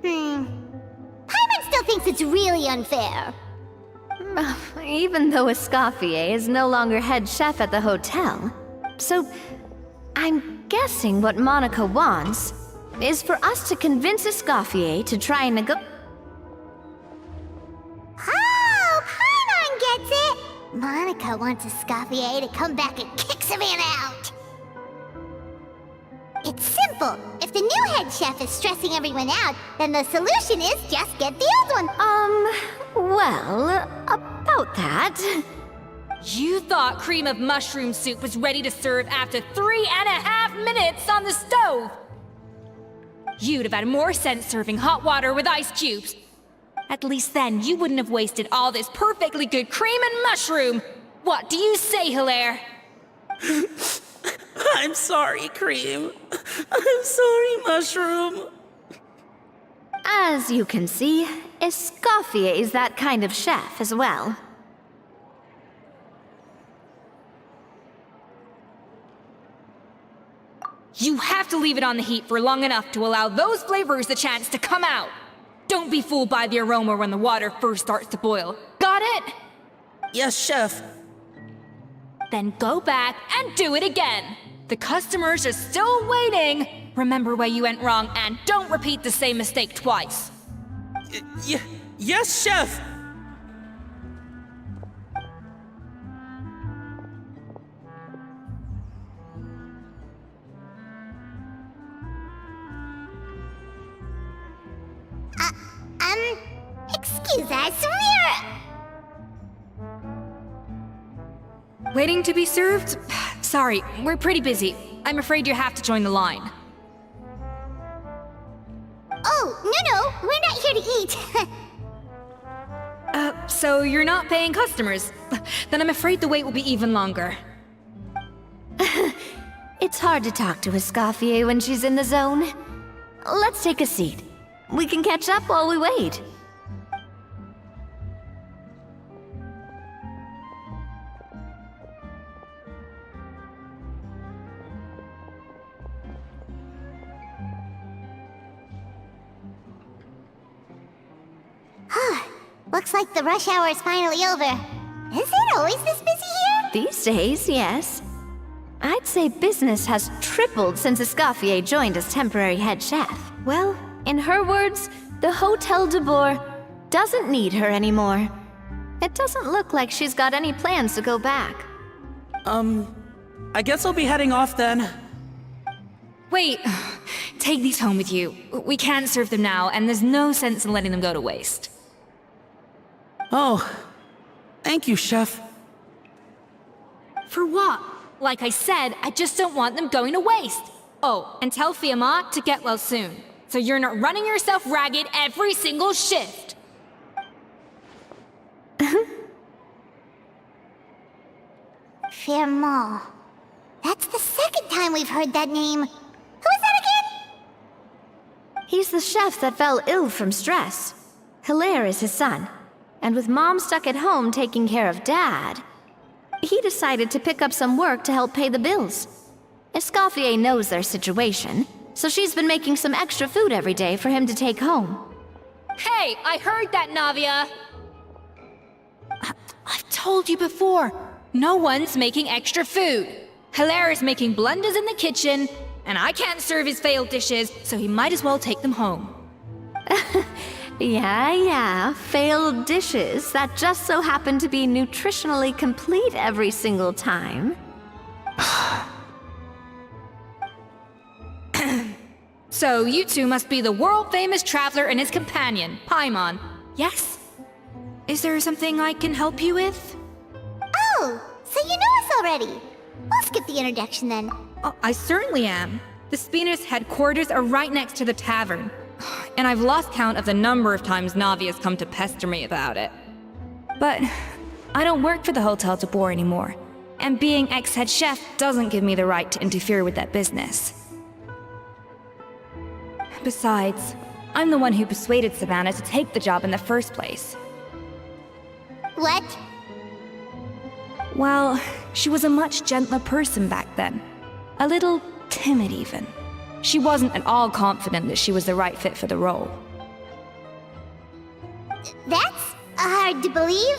Paimon still thinks it's really unfair. Even though Escoffier is no longer head chef at the hotel. So, I'm guessing what Monica wants is for us to convince Escoffier to try and Oh, Paimon gets it! Monica wants Escoffier to come back and kick Savannah out. It's simple. If the new head chef is stressing everyone out, then the solution is just get the old one. Well, about that. You thought cream of mushroom soup was ready to serve after 3.5 minutes on the stove! You'd have had more sense serving hot water with ice cubes. At least then you wouldn't have wasted all this perfectly good cream and mushroom! What do you say, Hilaire? I'm sorry, Cream. I'm sorry, Mushroom. As you can see, Escoffier's that kind of chef as well. You have to leave it on the heat for long enough to allow those flavors the chance to come out. Don't be fooled by the aroma when the water first starts to boil. Got it? Yes, Chef. Then go back and do it again. The customers are still waiting. Remember where you went wrong and don't repeat the same mistake twice. Yes, Chef! Excuse us, Waiting to be served? Sorry, we're pretty busy. I'm afraid you have to join the line. Oh, no, we're not here to eat. So you're not paying customers? Then I'm afraid the wait will be even longer. It's hard to talk to Escoffier when she's in the zone. Let's take a seat. We can catch up while we wait. Looks like the rush hour is finally over. Is it always this busy here? These days, yes. I'd say business has tripled since Escoffier joined as temporary head chef. Well, in her words, the Hotel de Bourg doesn't need her anymore. It doesn't look like she's got any plans to go back. I guess I'll be heading off then. Wait, take these home with you. We can't serve them now, and there's no sense in letting them go to waste. Oh, thank you, Chef. For what? Like I said, I just don't want them going to waste. Oh, and tell Fiamma to get well soon, so you're not running yourself ragged every single shift. Fiamma. That's the second time we've heard that name. Who is that again? He's the chef that fell ill from stress. Hilaire is his son. And with Mom stuck at home taking care of Dad, he decided to pick up some work to help pay the bills. Escoffier knows their situation, so she's been making some extra food every day for him to take home. Hey, I heard that, Navia! I've told you before, no one's making extra food. Hilaire is making blunders in the kitchen, and I can't serve his failed dishes, so he might as well take them home. Yeah, failed dishes that just so happen to be nutritionally complete every single time. So you two must be the world-famous traveler and his companion, Paimon. Yes? Is there something I can help you with? Oh, so you know us already. We'll skip the introduction then. Oh, I certainly am. The Spina's headquarters are right next to the tavern. And I've lost count of the number of times Navia's come to pester me about it. But I don't work for the Hotel de Bourg anymore, and being ex-head chef doesn't give me the right to interfere with that business. Besides, I'm the one who persuaded Savannah to take the job in the first place. What? Well, she was a much gentler person back then. A little timid even. She wasn't at all confident that she was the right fit for the role. That's hard to believe.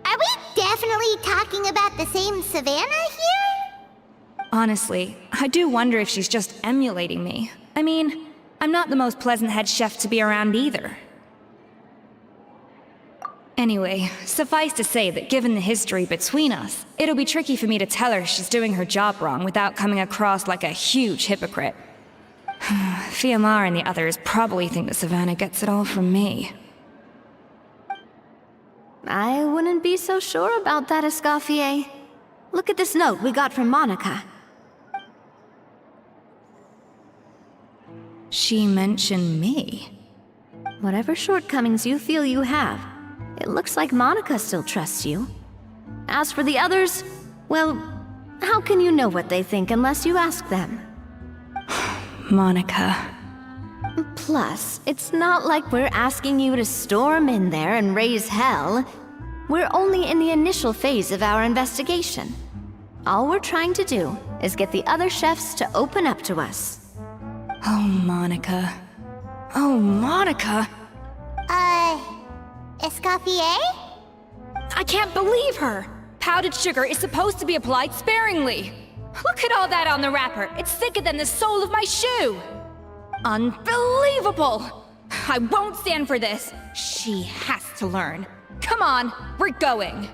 Are we definitely talking about the same Savannah here? Honestly, I do wonder if she's just emulating me. I mean, I'm not the most pleasant head chef to be around either. Anyway, suffice to say that given the history between us, it'll be tricky for me to tell her she's doing her job wrong without coming across like a huge hypocrite. Fiamar and the others probably think that Savannah gets it all from me. I wouldn't be so sure about that, Escoffier. Look at this note we got from Monica. She mentioned me. Whatever shortcomings you feel you have, it looks like Monica still trusts you. As for the others, well, how can you know what they think unless you ask them? Monica. Plus, it's not like we're asking you to storm in there and raise hell. We're only in the initial phase of our investigation. All we're trying to do is get the other chefs to open up to us. Oh, Monica. Oh, Monica! Escoffier? I can't believe her! Powdered sugar is supposed to be applied sparingly. Look at all that on the wrapper. It's thicker than the sole of my shoe. Unbelievable! I won't stand for this. She has to learn. Come on, we're going.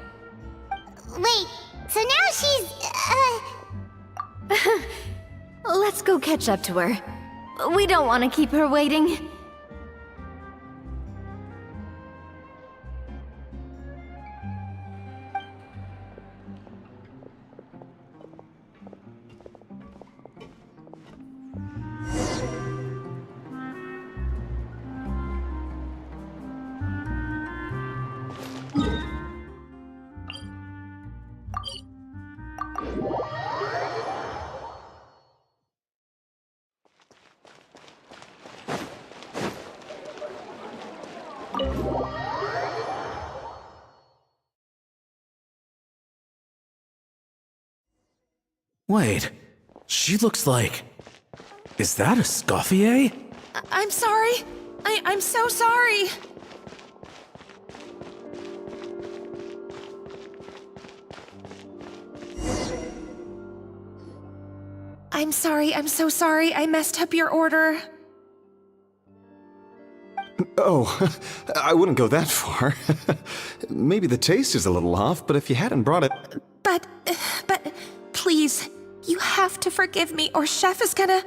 Wait, so now she's, Let's go catch up to her. We don't want to keep her waiting. Wait, she looks like... Is that a Escoffier? I'm sorry. I'm so sorry. I'm sorry, I'm so sorry. I messed up your order. Oh, I wouldn't go that far. Maybe the taste is a little off, but if you hadn't brought it... But, please, you have to forgive me or Chef is gonna...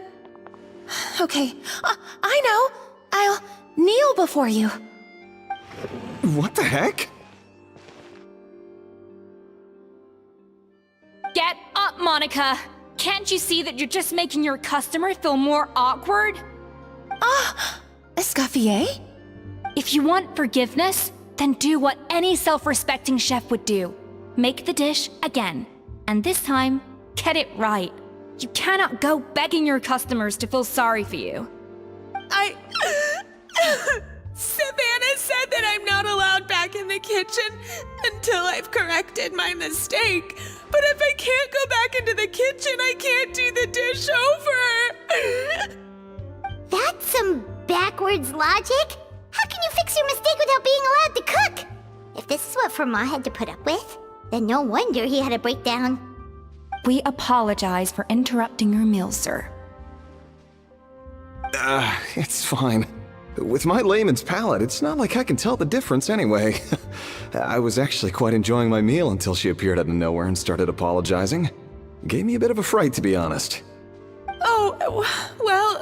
Okay, I know. I'll kneel before you. What the heck? Get up, Monica! Can't you see that you're just making your customer feel more awkward? Escoffier? If you want forgiveness, then do what any self-respecting chef would do. Make the dish again. And this time, get it right. You cannot go begging your customers to feel sorry for you. Savannah said that I'm not allowed back in the kitchen until I've corrected my mistake. But if I can't go back into the kitchen, I can't do the dish over. That's some backwards logic. How can you fix your mistake without being allowed to cook? If this is what Farmeando had to put up with, then no wonder he had a breakdown. We apologize for interrupting your meal, sir. It's fine. With my layman's palate, it's not like I can tell the difference anyway. I was actually quite enjoying my meal until she appeared out of nowhere and started apologizing. Gave me a bit of a fright, to be honest. Oh, well,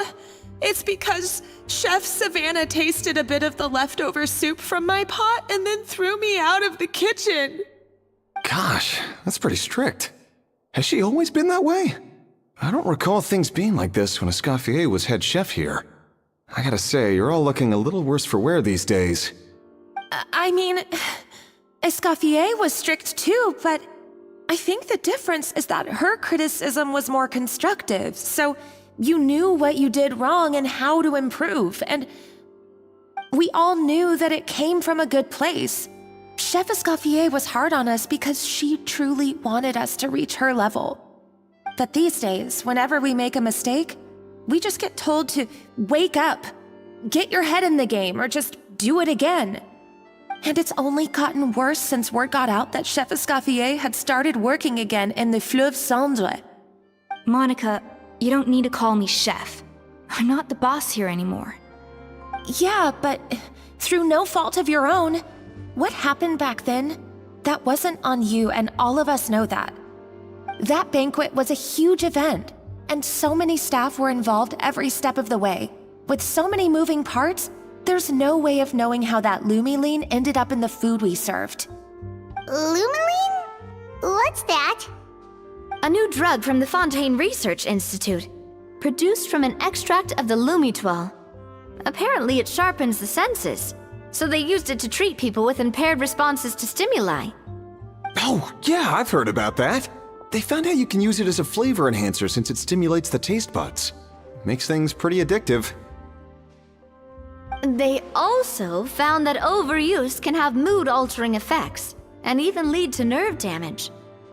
it's because Chef Savannah tasted a bit of the leftover soup from my pot and then threw me out of the kitchen. Gosh, that's pretty strict. Has she always been that way? I don't recall things being like this when Escoffier was head chef here. I gotta say, you're all looking a little worse for wear these days. I mean, Escoffier was strict too, but I think the difference is that her criticism was more constructive, so you knew what you did wrong and how to improve, and we all knew that it came from a good place. Chef Escoffier was hard on us because she truly wanted us to reach her level. But these days, whenever we make a mistake, we just get told to wake up, get your head in the game, or just do it again. And it's only gotten worse since word got out that Chef Escoffier had started working again in the Fleuve Cendre. Monica, you don't need to call me chef. I'm not the boss here anymore. Yeah, but through no fault of your own, What happened back then, that wasn't on you, and all of us know that. That banquet was a huge event, and so many staff were involved every step of the way. With so many moving parts, there's no way of knowing how that lumiline ended up in the food we served. Lumiline? What's that? A new drug from the Fontaine Research Institute, produced from an extract of the lumitwell. Apparently it sharpens the senses, so they used it to treat people with impaired responses to stimuli. Oh, yeah, I've heard about that. They found out you can use it as a flavor enhancer since it stimulates the taste buds. Makes things pretty addictive. They also found that overuse can have mood-altering effects, and even lead to nerve damage.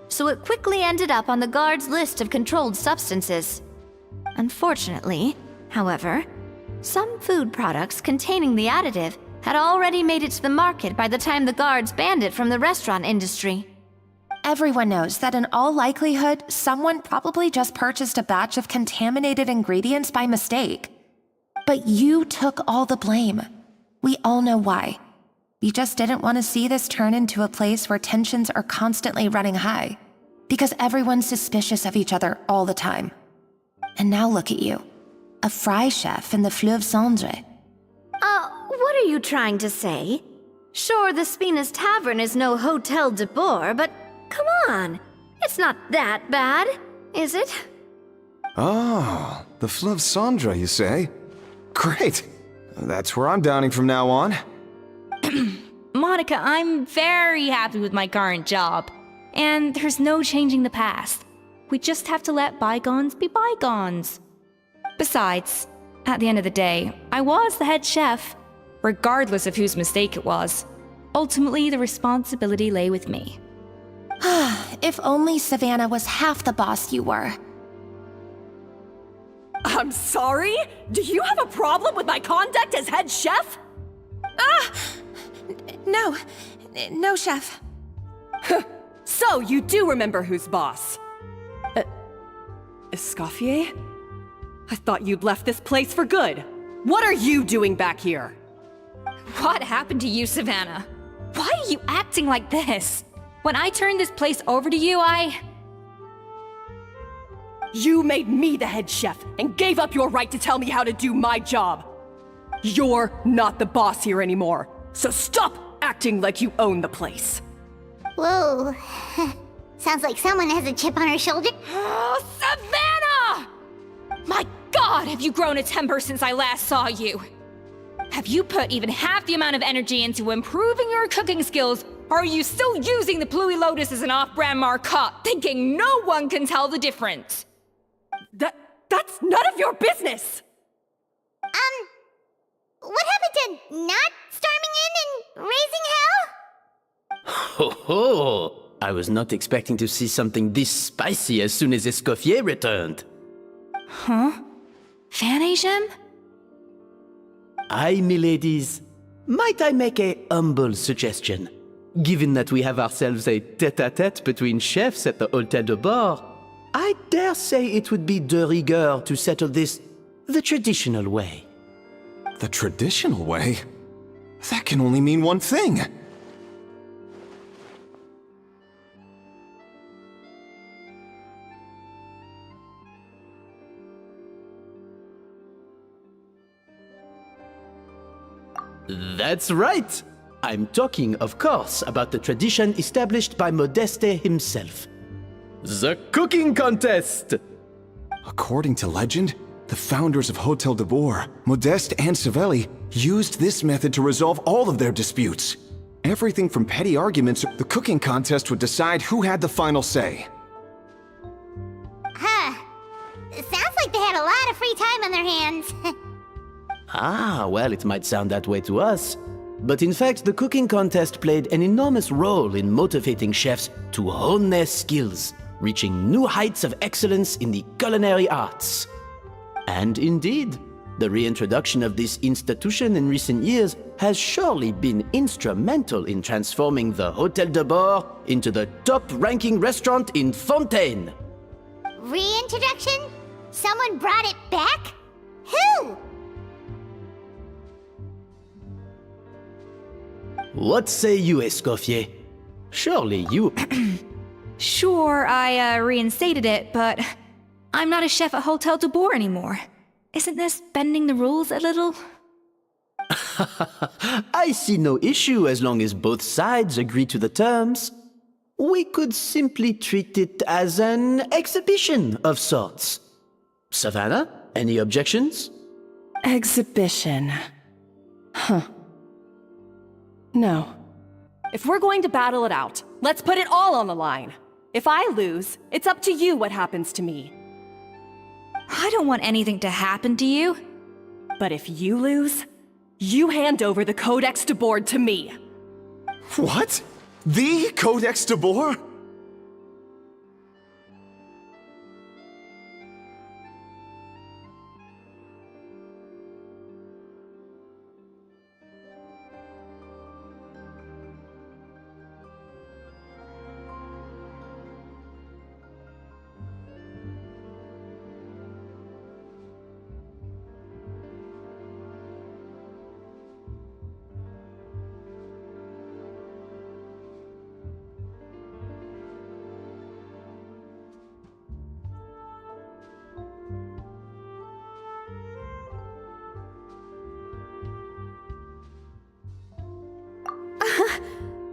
So it quickly ended up on the guard's list of controlled substances. Unfortunately, however, some food products containing the additive had already made it to the market by the time the guards banned it from the restaurant industry. Everyone knows that in all likelihood, someone probably just purchased a batch of contaminated ingredients by mistake. But you took all the blame. We all know why. You just didn't want to see this turn into a place where tensions are constantly running high, because everyone's suspicious of each other all the time. And now look at you, a fry chef in the Fleuve Cendre. What are you trying to say? Sure, the Spina's Tavern is no Hotel de Boer, but come on, it's not that bad, is it? Oh, the Fleuve Cendre, you say? Great. That's where I'm dining from now on. Monica, I'm very happy with my current job. And there's no changing the past. We just have to let bygones be bygones. Besides, at the end of the day, I was the head chef, regardless of whose mistake it was. Ultimately, the responsibility lay with me. If only Savannah was half the boss you were. I'm sorry? Do you have a problem with my conduct as head chef? No, chef. So you do remember who's boss? Escoffier? I thought you'd left this place for good. What are you doing back here? What happened to you, Savannah? Why are you acting like this? When I turned this place over to you, You made me the head chef and gave up your right to tell me how to do my job. You're not the boss here anymore, so stop acting like you own the place. Whoa. Sounds like someone has a chip on her shoulder. Oh, Savannah! My God, have you grown a temper since I last saw you? Have you put even half the amount of energy into improving your cooking skills, or are you still using the Pluie Lotus as an off-brand markup, thinking no one can tell the difference? That's none of your business! What happened to not storming in and raising hell? Ho ho! I was not expecting to see something this spicy as soon as Escoffier returned. Huh? Fan Asian? Aye, miladies. Might I make a humble suggestion? Given that we have ourselves a tête-à-tête between chefs at the Hôtel de Bord, I dare say it would be de rigueur to settle this the traditional way. The traditional way? That can only mean one thing. That's right! I'm talking, of course, about the tradition established by Modeste himself. The cooking contest! According to legend, the founders of Hotel de Boer, Modeste and Savelli, used this method to resolve all of their disputes. Everything from petty arguments, the cooking contest would decide who had the final say. It sounds like they had a lot of free time on their hands. Well, it might sound that way to us. But in fact, the cooking contest played an enormous role in motivating chefs to hone their skills, reaching new heights of excellence in the culinary arts. And indeed, the reintroduction of this institution in recent years has surely been instrumental in transforming the Hôtel de Bord into the top-ranking restaurant in Fontaine. Reintroduction? Someone brought it back? Who? What say you, Escoffier? Surely you... Sure, I reinstated it, but I'm not a chef at Hotel de Boer anymore. Isn't this bending the rules a little? I see no issue as long as both sides agree to the terms. We could simply treat it as an exhibition of sorts. Savannah, any objections? Exhibition. Huh. No. If we're going to battle it out, let's put it all on the line. If I lose, it's up to you what happens to me. I don't want anything to happen to you. But if you lose, you hand over the Codex de Boer to me. What? The Codex de Boer?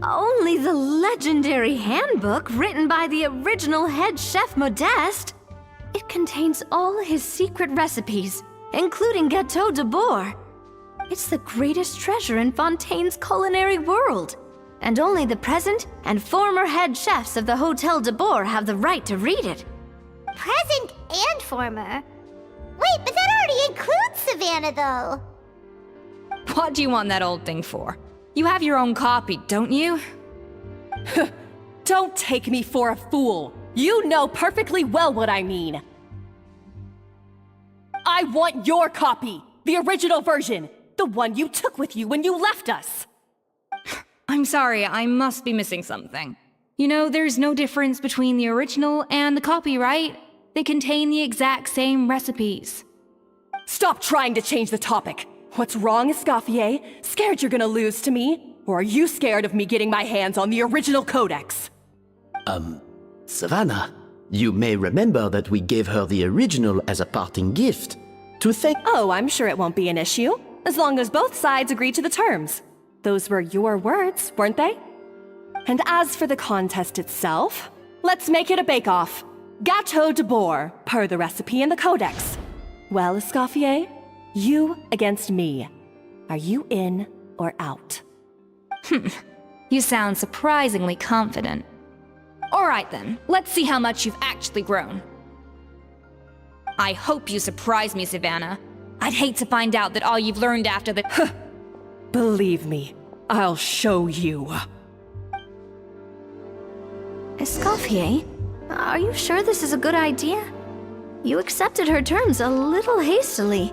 Only the legendary handbook written by the original head chef Modeste. It contains all his secret recipes, including Gâteau de Boer. It's the greatest treasure in Fontaine's culinary world, and only the present and former head chefs of the Hotel de Boer have the right to read it. Present and former? Wait, but that already includes Savannah, though. What do you want that old thing for? You have your own copy, don't you? Don't take me for a fool. You know perfectly well what I mean. I want your copy, the original version, the one you took with you when you left us. I'm sorry, I must be missing something. You know, there's no difference between the original and the copy, right? They contain the exact same recipes. Stop trying to change the topic. What's wrong, Escoffier? Scared you're gonna lose to me? Or are you scared of me getting my hands on the original codex? Savannah, you may remember that we gave her the original as a parting gift. To thank... Oh, I'm sure it won't be an issue, as long as both sides agree to the terms. Those were your words, weren't they? And as for the contest itself, let's make it a bake-off. Gâteau de Boer, per the recipe in the codex. Well, Escoffier, you against me. Are you in or out? You sound surprisingly confident. Alright then, let's see how much you've actually grown. I hope you surprise me, Savannah. I'd hate to find out that all you've learned after the— Believe me, I'll show you. Escoffier, are you sure this is a good idea? You accepted her terms a little hastily.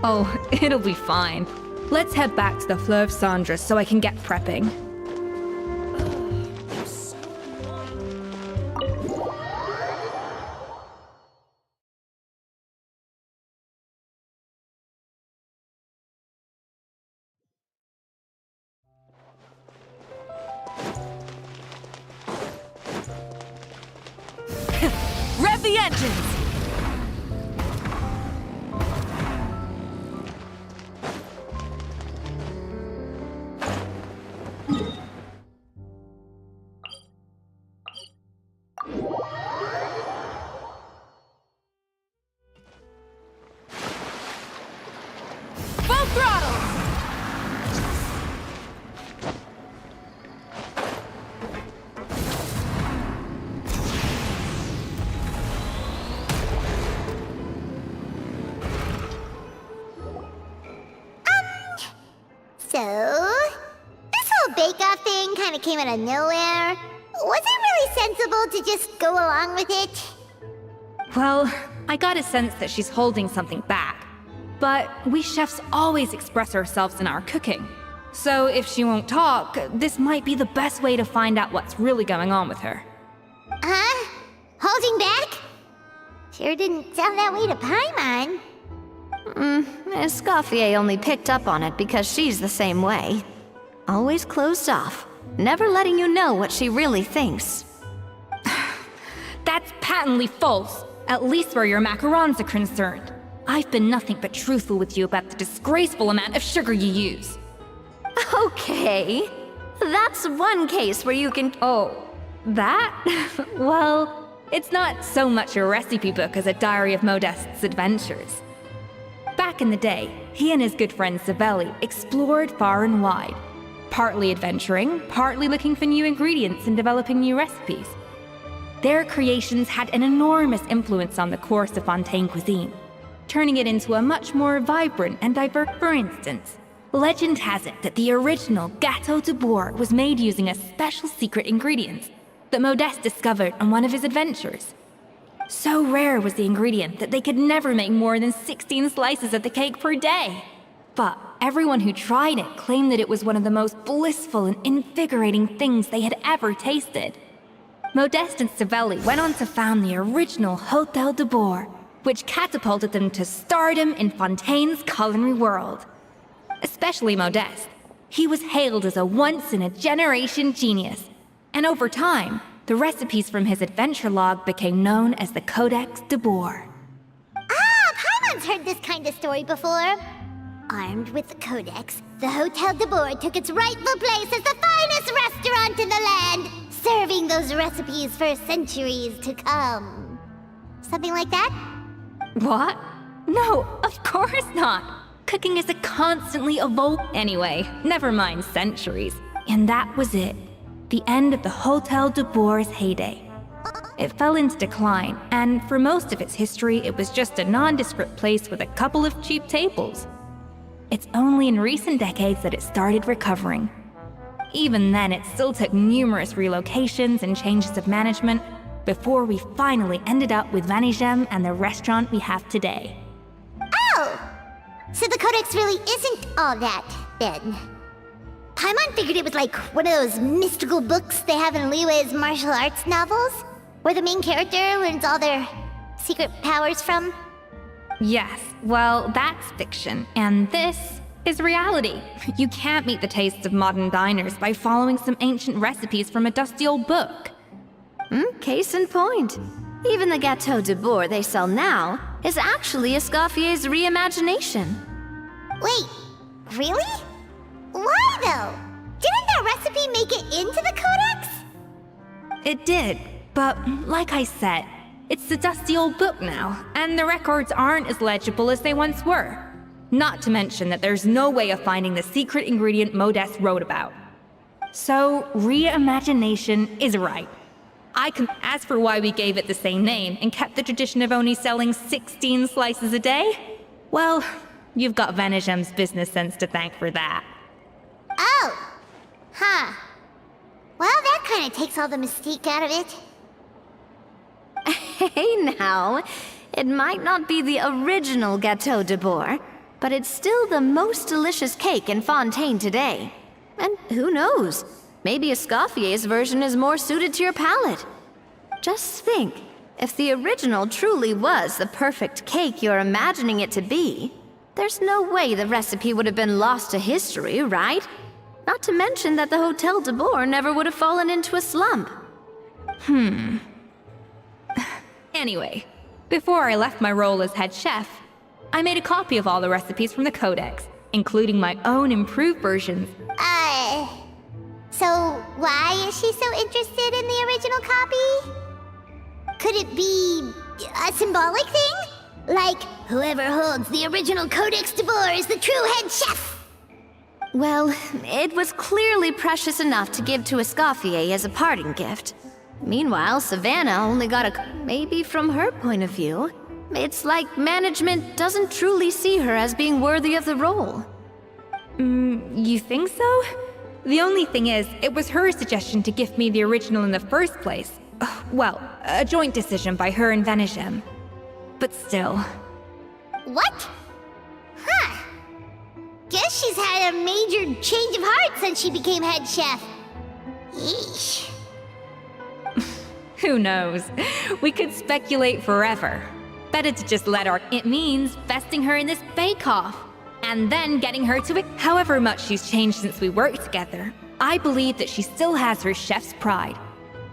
Oh, it'll be fine. Let's head back to the Fleuve Cendres so I can get prepping. Rev the engines! Full throttle! So, this whole bake-off thing kind of came out of nowhere. Was it really sensible to just go along with it? Well, I got a sense that she's holding something back. But we chefs always express ourselves in our cooking. So if she won't talk, this might be the best way to find out what's really going on with her. Huh? Holding back? Sure didn't sound that way to Paimon. Escoffier only picked up on it because she's the same way. Always closed off, never letting you know what she really thinks. That's patently false, at least where your macarons are concerned. I've been nothing but truthful with you about the disgraceful amount of sugar you use. Okay, that's one case where you can... Oh, that? Well, it's not so much a recipe book as a diary of Modeste's adventures. Back in the day, he and his good friend Savelli explored far and wide, partly adventuring, partly looking for new ingredients and developing new recipes. Their creations had an enormous influence on the course of Fontaine cuisine, turning it into a much more vibrant and diverse. For instance, legend has it that the original Gâteau de Bourg was made using a special secret ingredient that Modeste discovered on one of his adventures. So rare was the ingredient that they could never make more than 16 slices of the cake per day. But everyone who tried it claimed that it was one of the most blissful and invigorating things they had ever tasted. Modeste and Savelli went on to found the original Hôtel de Bourg, which catapulted them to stardom in Fontaine's culinary world. Especially Modeste. He was hailed as a once-in-a-generation genius, and over time, the recipes from his adventure log became known as the Codex de Bourg. Ah, Paimon's heard this kind of story before. Armed with the Codex, the Hôtel de Bourg took its rightful place as the finest restaurant in the land, serving those recipes for centuries to come. Something like that? What? No, of course not. Cooking is a constantly evolving... Anyway, never mind centuries. And that was it. The end of the Hôtel de Bourg's heyday. It fell into decline, and for most of its history, it was just a nondescript place with a couple of cheap tables. It's only in recent decades that it started recovering. Even then, it still took numerous relocations and changes of management before we finally ended up with Vanigem and the restaurant we have today. Oh! So the Codex really isn't all that, then. Paimon figured it was like one of those mystical books they have in Liyue's martial arts novels, where the main character learns all their secret powers from. Yes, well, that's fiction, and this is reality. You can't meet the tastes of modern diners by following some ancient recipes from a dusty old book. Case in point. Even the Gâteau de Bourg they sell now is actually Escoffier's reimagination. Wait, really? Why though? Didn't that recipe make it into the Codex? It did, but like I said, it's the dusty old book now, and the records aren't as legible as they once were. Not to mention that there's no way of finding the secret ingredient Modeste wrote about. So, reimagination is right. As for why we gave it the same name and kept the tradition of only selling 16 slices a day, well, you've got Vanigem's business sense to thank for that. Oh! Huh. Well, that kind of takes all the mystique out of it. Hey now, it might not be the original Gâteau de Bourg, but it's still the most delicious cake in Fontaine today. And who knows, maybe Escoffier's version is more suited to your palate. Just think, if the original truly was the perfect cake you're imagining it to be, there's no way the recipe would have been lost to history, right? Not to mention that the Hôtel de Bourg never would have fallen into a slump. Anyway, before I left my role as head chef, I made a copy of all the recipes from the Codex, including my own improved versions. So why is she so interested in the original copy? Could it be a symbolic thing? Like, whoever holds the original Codex de Bourg is the true head chef? Well, it was clearly precious enough to give to Escoffier as a parting gift. Meanwhile, Savannah only got a... Maybe from her point of view, it's like management doesn't truly see her as being worthy of the role. You think so? The only thing is, it was her suggestion to gift me the original in the first place. Well, a joint decision by her and Vanigem. But still. What? Huh. Guess she's had a major change of heart since she became head chef. Yeesh. Who knows? We could speculate forever. Better to just let our... It means vesting her in this bake-off. and then getting her to it. However much she's changed since we worked together, I believe that she still has her chef's pride.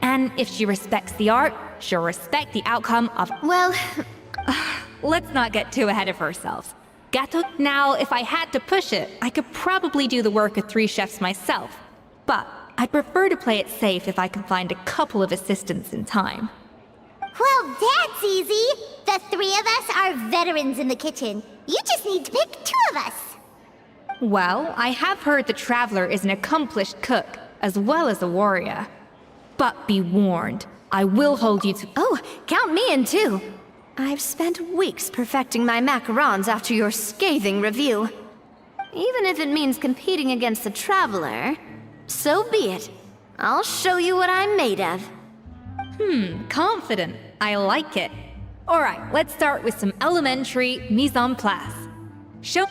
And if she respects the art, she'll respect the outcome of. Well, Let's not get too ahead of ourselves. Gato, now, if I had to push it, I could probably do the work of 3 chefs myself. But I'd prefer to play it safe if I can find a couple of assistants in time. Well, that's easy. The 3 of us are veterans in the kitchen. You just need to pick 2 of us. Well, I have heard the Traveler is an accomplished cook, as well as a warrior. But be warned, I will hold you to— oh, count me in too. I've spent weeks perfecting my macarons after your scathing review. Even if it means competing against the Traveler, so be it. I'll show you what I'm made of. Confident. I like it. Alright, let's start with some elementary mise en place. Show—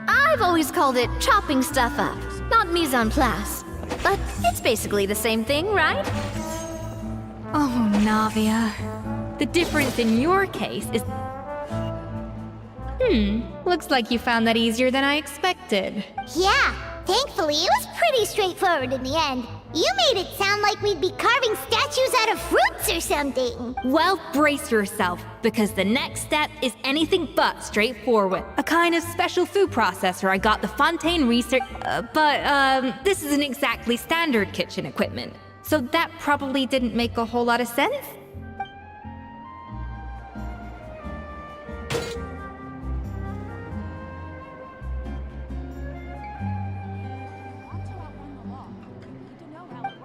I've always called it chopping stuff up, not mise en place. But it's basically the same thing, right? Oh, Navia. The difference in your case is— looks like you found that easier than I expected. Yeah, thankfully it was pretty straightforward in the end. You made it sound like we'd be carving statues out of fruits or something. Well, brace yourself, because the next step is anything but straightforward. A kind of special food processor I got the Fontaine research— but this isn't exactly standard kitchen equipment. So that probably didn't make a whole lot of sense?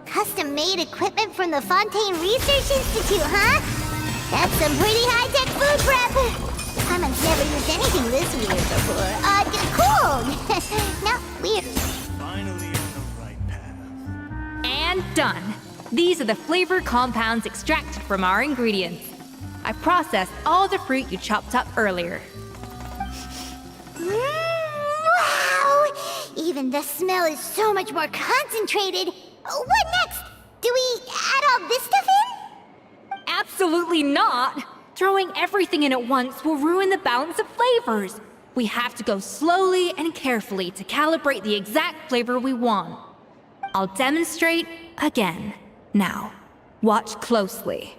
Custom-made equipment from the Fontaine Research Institute, huh? That's some pretty high-tech food prep. Paimon's never used anything this weird before. Cool! No, weird. Finally on the right path. And done. These are the flavor compounds extracted from our ingredients. I processed all the fruit you chopped up earlier. Wow! Even the smell is so much more concentrated. What next? Do we add all this stuff in? Absolutely not! Throwing everything in at once will ruin the balance of flavors. We have to go slowly and carefully to calibrate the exact flavor we want. I'll demonstrate again. Now, watch closely.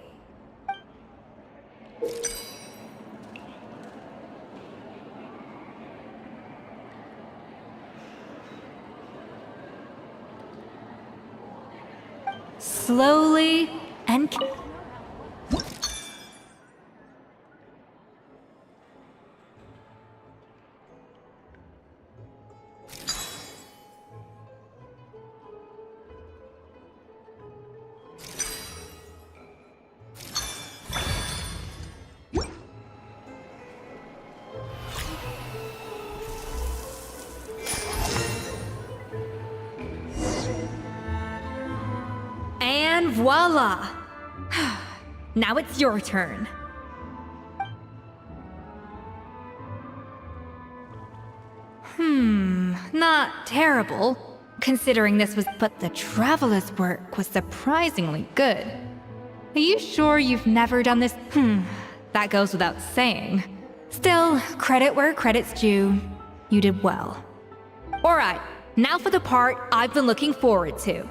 Slowly and— and voila! Now it's your turn. Not terrible, considering this was— but the Traveler's work was surprisingly good. Are you sure you've never done this? That goes without saying. Still, credit where credit's due. You did well. Alright, now for the part I've been looking forward to.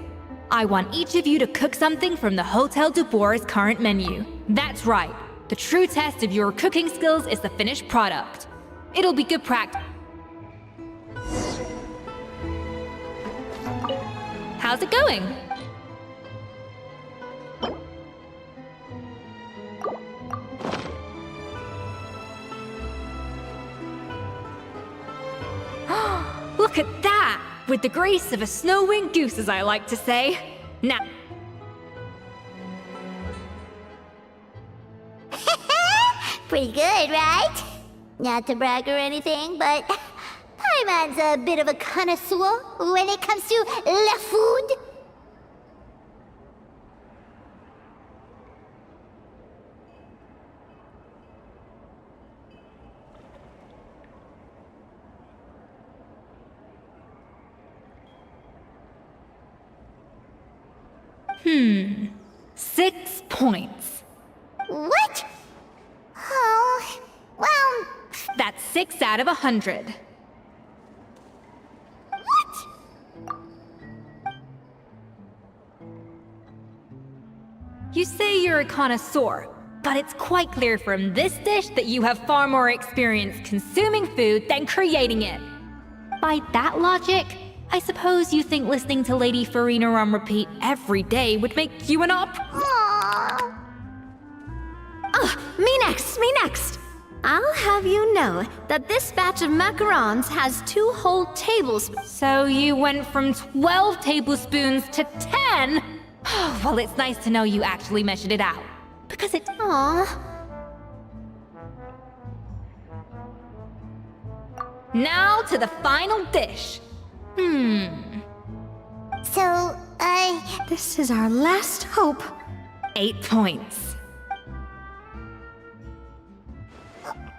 I want each of you to cook something from the Hotel du Bois' current menu. That's right. The true test of your cooking skills is the finished product. It'll be good practice. How's it going? Look at that! With the grace of a snow-winged goose, as I like to say. Now— Pretty good, right? Not to brag or anything, but Paimon's a bit of a connoisseur when it comes to la food. 6 points. What? Oh, well... That's 6 out of 100. What? You say you're a connoisseur, but it's quite clear from this dish that you have far more experience consuming food than creating it. By that logic, I suppose you think listening to Lady Farina on repeat every day would make you an Aww. Me next! I'll have you know that this batch of macarons has 2 whole tablespoons. So you went from 12 tablespoons to 10? Well, it's nice to know you actually measured it out. Because it... Aww. Now to the final dish. So, This is our last hope. 8 points.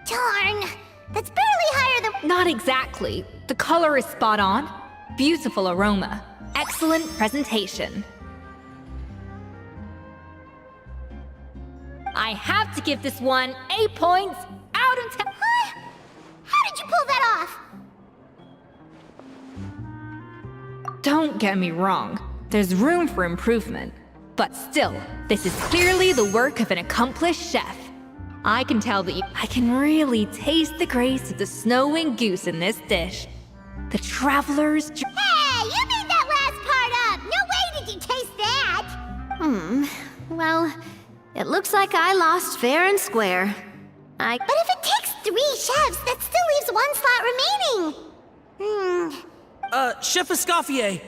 darn. That's barely higher than... Not exactly. The color is spot on. Beautiful aroma. Excellent presentation. I have to give this one 8 points out of 10. Huh? How did you pull that off? Don't get me wrong. There's room for improvement. But still, this is clearly the work of an accomplished chef. I can tell that I can really taste the grace of the snow-winged goose in this dish. The traveler's... Hey, you made that last part up! No way did you taste that! Well, it looks like I lost fair and square. But if it takes 3 chefs, that still leaves 1 slot remaining. Chef Escoffier.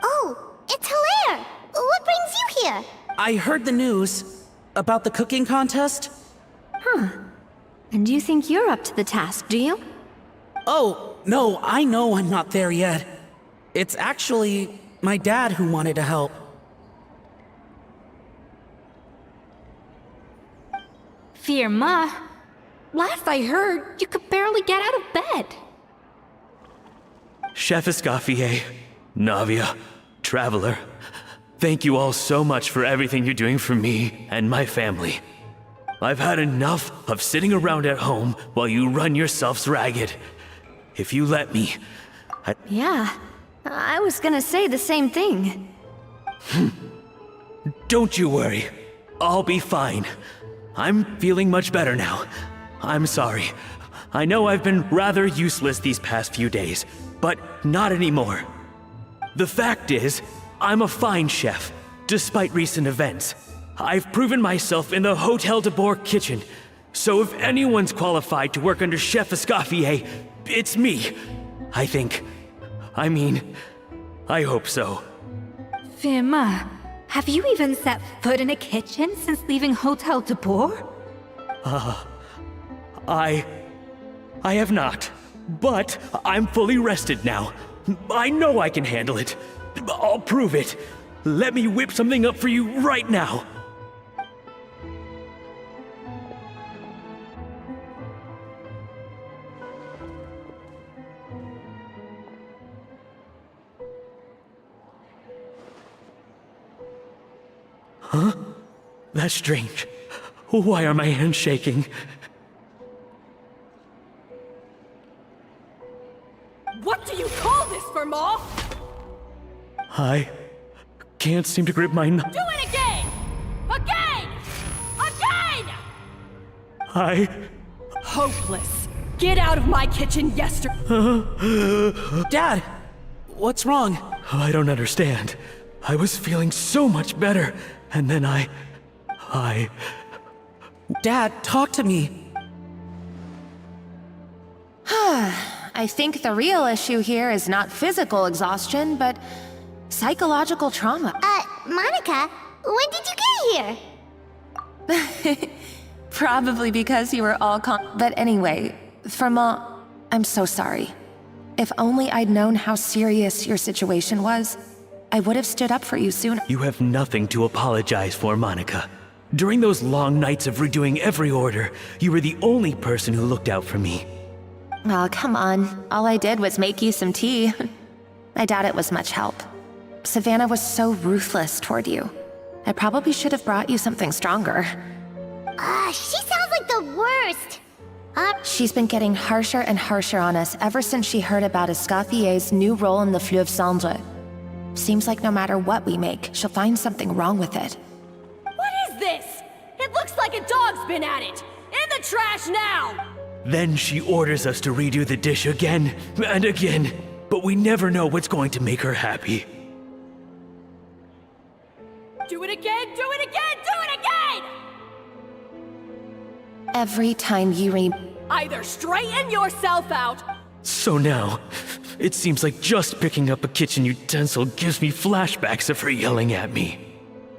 Oh, it's Hilaire! What brings you here? I heard the news about the cooking contest. And you think you're up to the task, do you? Oh, no, I know I'm not there yet. It's actually my dad who wanted to help. Firma, last I heard, you could barely get out of bed. Chef Escoffier, Navia, Traveler, thank you all so much for everything you're doing for me and my family. I've had enough of sitting around at home while you run yourselves ragged. If you let me, Yeah, I was gonna say the same thing. Don't you worry. I'll be fine. I'm feeling much better now. I'm sorry. I know I've been rather useless these past few days, but not anymore. The fact is, I'm a fine chef, despite recent events. I've proven myself in the Hotel de Bourg kitchen, so if anyone's qualified to work under Chef Escoffier, it's me. I think. I mean, I hope so. Firma, have you even set foot in a kitchen since leaving Hotel de Bourg? I have not, but I'm fully rested now. I know I can handle it. I'll prove it. Let me whip something up for you right now. Huh? That's strange. Why are my hands shaking? What do you call this, Firma? I can't seem to grip my Do it again! Again! Again! Hopeless. Get out of my kitchen yesterday. Dad, what's wrong? I don't understand. I was feeling so much better, and then I... Dad, talk to me. I think the real issue here is not physical exhaustion, but psychological trauma. Monica, when did you get here? Probably because you were all But anyway, Firma, I'm so sorry. If only I'd known how serious your situation was, I would have stood up for you sooner. You have nothing to apologize for, Monica. During those long nights of redoing every order, you were the only person who looked out for me. Oh, come on. All I did was make you some tea. I doubt it was much help. Savannah was so ruthless toward you. I probably should have brought you something stronger. She sounds like the worst. She's been getting harsher and harsher on us ever since she heard about Escathier's new role in the Fleuve Cendre. Seems like no matter what we make, she'll find something wrong with it. What is this? It looks like a dog's been at it! In the trash now! Then she orders us to redo the dish again and again, but we never know what's going to make her happy. Do it again, do it again, do it again! Every time you Either straighten yourself out. So now, it seems like just picking up a kitchen utensil gives me flashbacks of her yelling at me.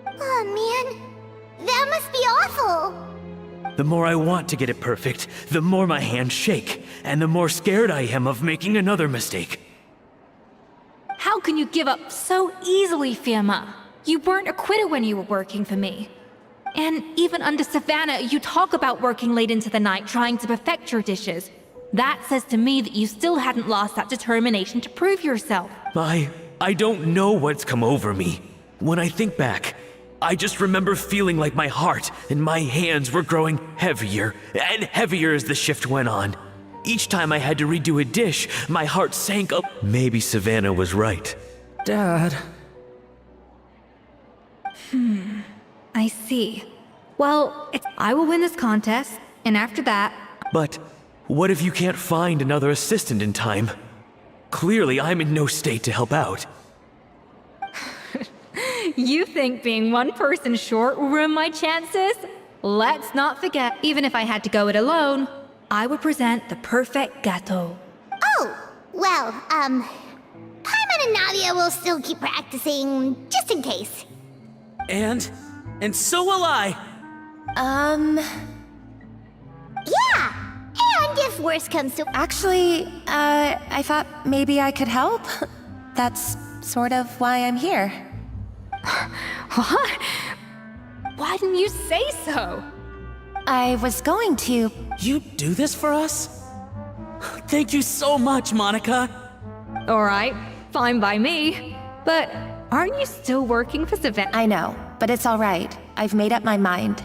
Oh man, that must be awful. The more I want to get it perfect, the more my hands shake, and the more scared I am of making another mistake. How can you give up so easily, Fiamma? You weren't a quitter when you were working for me. And even under Savannah, you talk about working late into the night trying to perfect your dishes. That says to me that you still hadn't lost that determination to prove yourself. I don't know what's come over me. When I think back, I just remember feeling like my heart and my hands were growing heavier and heavier as the shift went on. Each time I had to redo a dish, my heart sank up. Maybe Savannah was right. Dad. I see. Well, I will win this contest, and after that... But what if you can't find another assistant in time? Clearly, I'm in no state to help out. You think being one person short will ruin my chances? Let's not forget, even if I had to go it alone, I would present the perfect gâteau. Oh, well, Paimon and Nadia will still keep practicing, just in case. And so will I. Yeah, and if worse comes to... Actually, I thought maybe I could help. That's sort of why I'm here. What? Why didn't you say so? I was going to... You do this for us? Thank you so much, Monica. Alright, fine by me. But aren't you still working for Savannah? I know, but it's all right. I've made up my mind.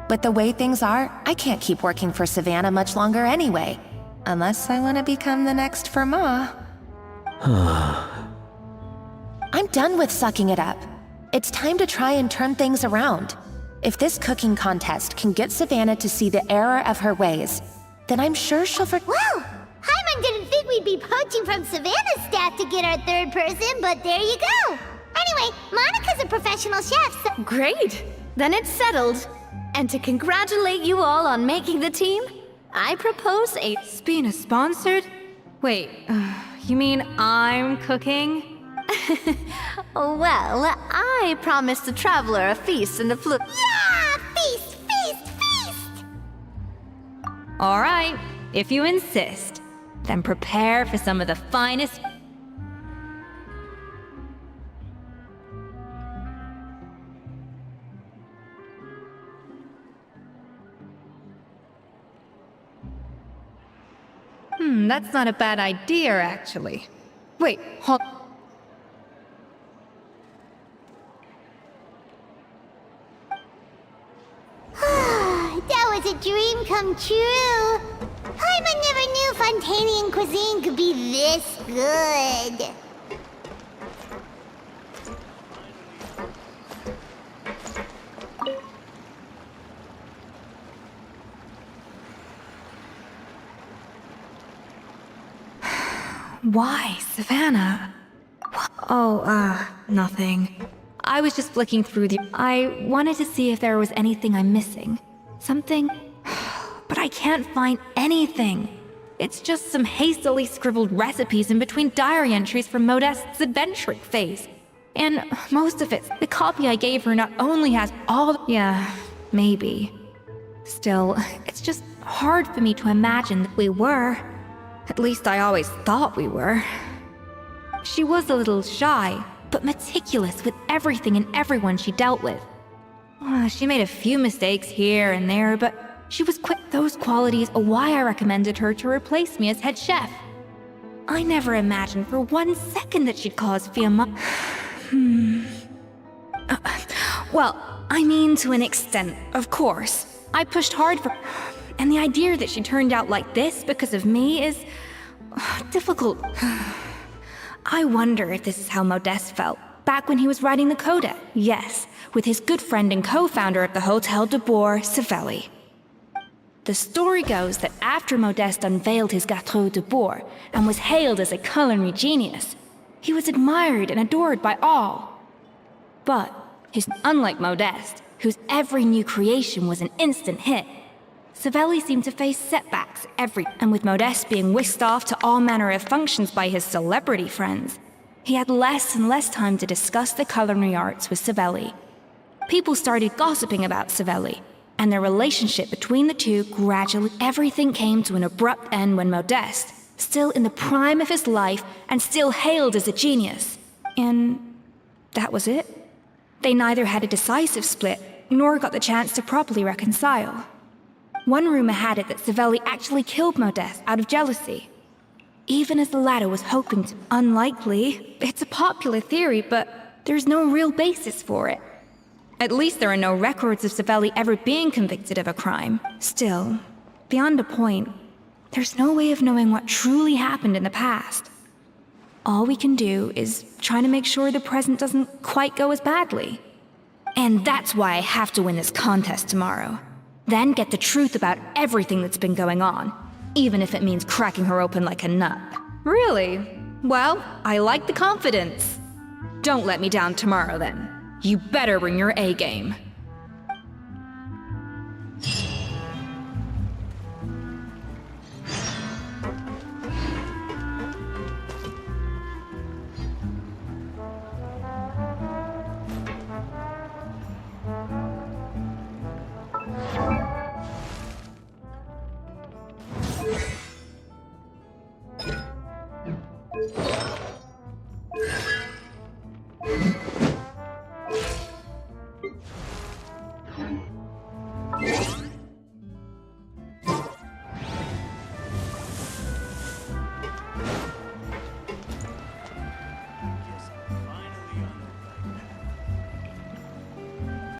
With the way things are, I can't keep working for Savannah much longer anyway. Unless I want to become the next Farmeando. I'm done with sucking it up. It's time to try and turn things around. If this cooking contest can get Savannah to see the error of her ways, then I'm sure she'll Well, Paimon didn't think we'd be poaching from Savannah's staff to get our third person, but there you go. Anyway, Monica's a professional chef, so... Great! Then it's settled. And to congratulate you all on making the team, I propose a... Spina sponsored? Wait, you mean I'm cooking? Well, I promised the traveler a feast in the Fleuve. Yeah! Feast, feast, feast! Alright, if you insist, then prepare for some of the finest... That's not a bad idea, actually. Wait, hold... That was a dream come true. Paimon never knew Fontanian cuisine could be this good. Why, Savannah? Oh, nothing. I was just flicking through the... I wanted to see if there was anything I'm missing. Something... But I can't find anything. It's just some hastily scribbled recipes in between diary entries from Modeste's adventuring phase. And most of it, the copy I gave her not only has all... Yeah, maybe. Still, it's just hard for me to imagine that we were. At least I always thought we were. She was a little shy, but meticulous with everything and everyone she dealt with. She made a few mistakes here and there, but she was quick. Those qualities are why I recommended her to replace me as head chef. I never imagined for 1 second that she'd cause Fiamma. Well, I mean, to an extent, of course. I pushed hard for her, and the idea that she turned out like this because of me is difficult. I wonder if this is how Modeste felt back when he was writing the coda. Yes, with his good friend and co-founder of the Hotel de Bourg, Savelli. The story goes that after Modeste unveiled his Gâteau de Bourg and was hailed as a culinary genius, he was admired and adored by all. But unlike Modeste, whose every new creation was an instant hit, Savelli seemed to face setbacks and with Modeste being whisked off to all manner of functions by his celebrity friends, he had less and less time to discuss the culinary arts with Savelli. People started gossiping about Savelli, and their relationship between the two gradually. Everything came to an abrupt end when Modeste, still in the prime of his life and still hailed as a genius, and that was it. They neither had a decisive split, nor got the chance to properly reconcile. One rumor had it that Savelli actually killed Modeste out of jealousy, even as the latter was hoping to. Unlikely. It's a popular theory, but there's no real basis for it. At least there are no records of Savelli ever being convicted of a crime. Still, beyond a point, there's no way of knowing what truly happened in the past. All we can do is try to make sure the present doesn't quite go as badly. And that's why I have to win this contest tomorrow. Then get the truth about everything that's been going on, even if it means cracking her open like a nut. Really? Well, I like the confidence. Don't let me down tomorrow then. You better bring your A game.